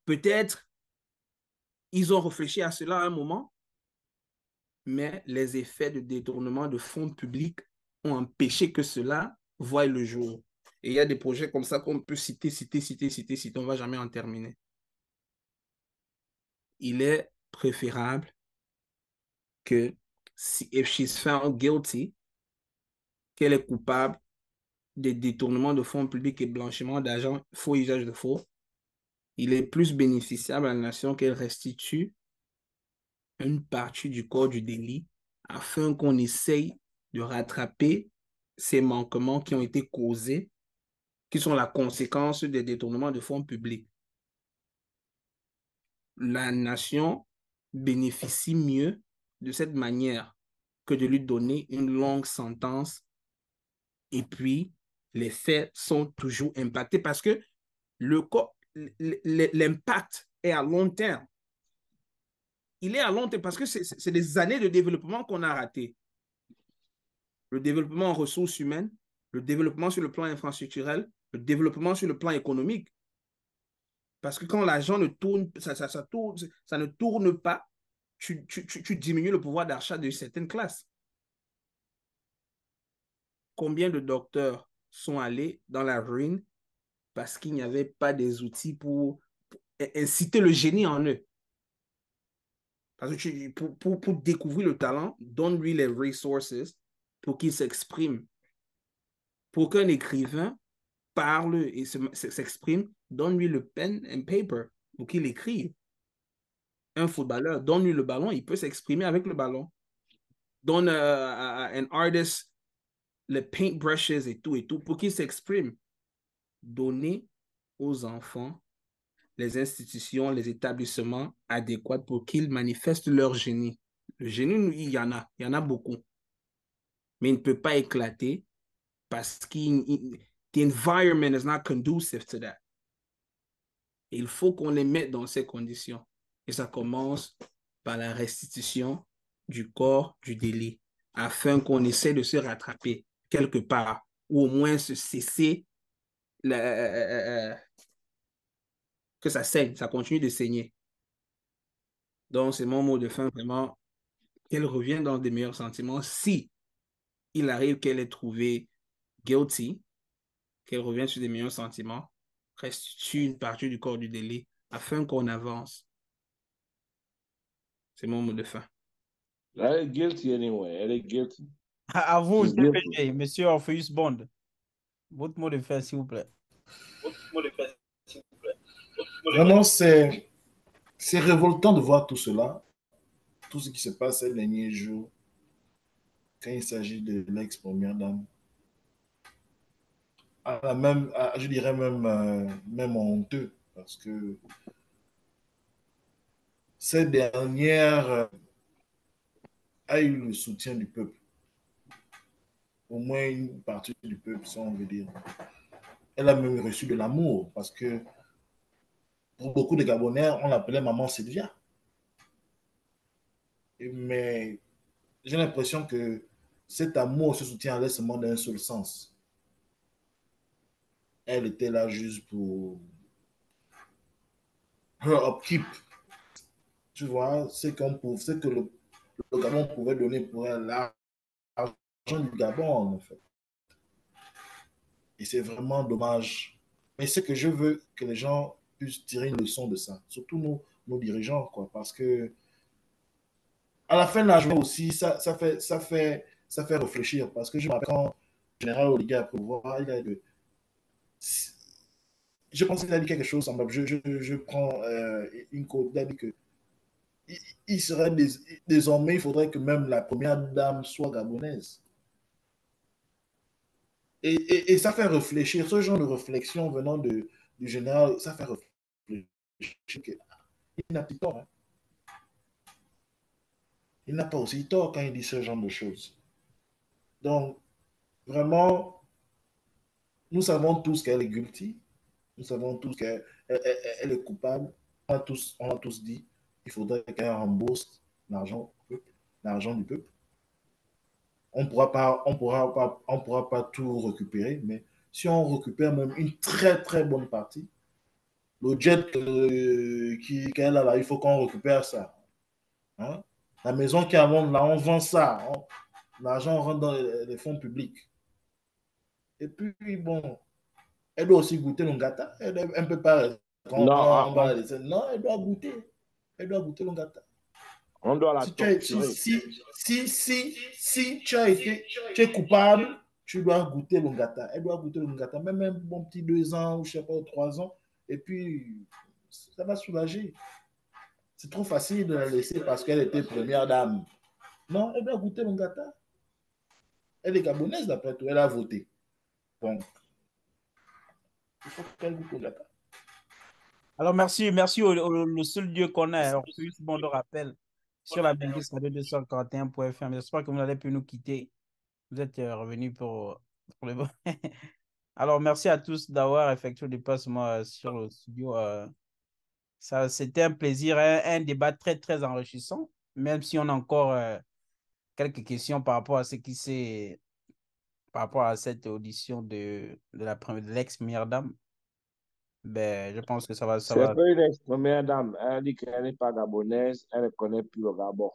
Peut-être ils ont réfléchi à cela à un moment, mais les effets de détournement de fonds publics ont empêché que cela voie le jour. Et il y a des projets comme ça qu'on peut citer, on ne va jamais en terminer. Il est préférable que if she's found guilty, qu'elle est coupable des détournements de fonds publics et blanchiment d'argent, faux usage de faux, il est plus bénéficiable à la nation qu'elle restitue une partie du corps du délit afin qu'on essaye de rattraper ces manquements qui ont été causés, qui sont la conséquence des détournements de fonds publics. La nation bénéficie mieux de cette manière que de lui donner une longue sentence. Et puis, les faits sont toujours impactés parce que l'impact est à long terme. Il est à long terme parce que c'est des années de développement qu'on a raté. Le développement en ressources humaines, le développement sur le plan infrastructurel, le développement sur le plan économique. Parce que quand l'argent ne tourne, ça ne tourne pas, tu diminues le pouvoir d'achat de certaines classes. Combien de docteurs sont allés dans la ruine parce qu'il n'y avait pas des outils pour inciter le génie en eux? Parce que pour découvrir le talent, donne-lui les resources pour qu'il s'exprime. Pour qu'un écrivain parle et s'exprime, donne-lui le pen and paper pour qu'il écrive. Un footballeur, donne-lui le ballon, il peut s'exprimer avec le ballon. Donne un artist les paintbrushes et tout pour qu'il s'exprime. Donner aux enfants les institutions, les établissements adéquats pour qu'ils manifestent leur génie. Le génie, il y en a beaucoup. Mais il ne peut pas éclater parce que the environment is not conducive to that. Et il faut qu'on les mette dans ces conditions. Et ça commence par la restitution du corps du délit, afin qu'on essaie de se rattraper quelque part, ou au moins se cesser que ça saigne, ça continue de saigner. Donc, c'est mon mot de fin, vraiment, qu'elle revienne dans des meilleurs sentiments. Si il arrive qu'elle ait trouvé guilty, qu'elle revienne sur des meilleurs sentiments, restitue une partie du corps du délit afin qu'on avance. C'est mon mot de fin. Elle est guilty anyway. Elle est guilty. À vous, She's guilty. CPG, monsieur Orpheus Bond. Votre mot de fin, s'il vous plaît. Vraiment, c'est révoltant de voir tout cela, tout ce qui se passe ces derniers jours, quand il s'agit de l'ex-première dame. Je dirais même honteux, parce que cette dernière a eu le soutien du peuple. Au moins une partie du peuple, ça on veut dire. Elle a même reçu de l'amour, parce que pour beaucoup de Gabonais, on l'appelait Maman Sylvia. Mais j'ai l'impression que cet amour, ce soutien allait seulement d'un seul sens. Elle était là juste pour her upkeep. Tu vois, c'est que le Gabon pouvait donner pour elle, l'argent du Gabon, en fait. Et c'est vraiment dommage. Mais c'est que je veux que les gens puissent tirer une leçon de ça, surtout nos dirigeants, quoi, parce que à la fin de la journée aussi, ça fait réfléchir, parce que je me rappelle quand le général Oligui a pris le pouvoir, je pense qu'il a dit quelque chose semblable. Je prends une côte, il a dit que il serait désormais, il faudrait que même la première dame soit gabonaise. Et ça fait réfléchir, ce genre de réflexion venant du général, ça fait réfléchir. Il n'a pas tort. Hein. Il n'a pas aussi tort quand il dit ce genre de choses. Donc, vraiment, nous savons tous qu'elle est guilty. Nous savons tous qu'elle est coupable. On a tous dit qu'il faudrait qu'elle rembourse l'argent du peuple. On pourra pas tout récupérer, mais si on récupère même une très très bonne partie, le jet qu'elle a là, il faut qu'on récupère ça. Hein? La maison qui est à vendre là, on vend ça. L'argent rentre dans les fonds publics. Et puis, bon, elle doit aussi goûter le gâteau. Elle ne peut pas on va la laisser. Non, elle doit goûter. Elle doit goûter le gâteau. On doit la torturer. Si tu es coupable, tu dois goûter le gâteau. Elle doit goûter le gâteau. Même un bon petit 2 ans ou je ne sais pas, 3 ans. Et puis, ça va soulager. C'est trop facile de la laisser parce qu'elle était première dame. Non, elle doit goûter le gâteau. Elle est gabonaise d'après tout. Elle a voté. Donc, il faut qu'elle goûte le gâteau. Alors, merci le seul Dieu qu'on a, Orpheus Bond rappelle. sur la Bengis Radio 241.fm. J'espère que vous n'allez plus nous quitter. Vous êtes revenus pour le bon. Alors, merci à tous d'avoir effectué le déplacement sur le studio. Ça, c'était un plaisir, un débat très, très enrichissant, même si on a encore quelques questions par rapport à ce qui s'est, par rapport à cette audition de l'ex-première dame. Ben, je pense que ça va, ça C'est va. pas une ex-première dame. Elle dit qu'elle n'est pas gabonaise, elle ne connaît plus le Gabon.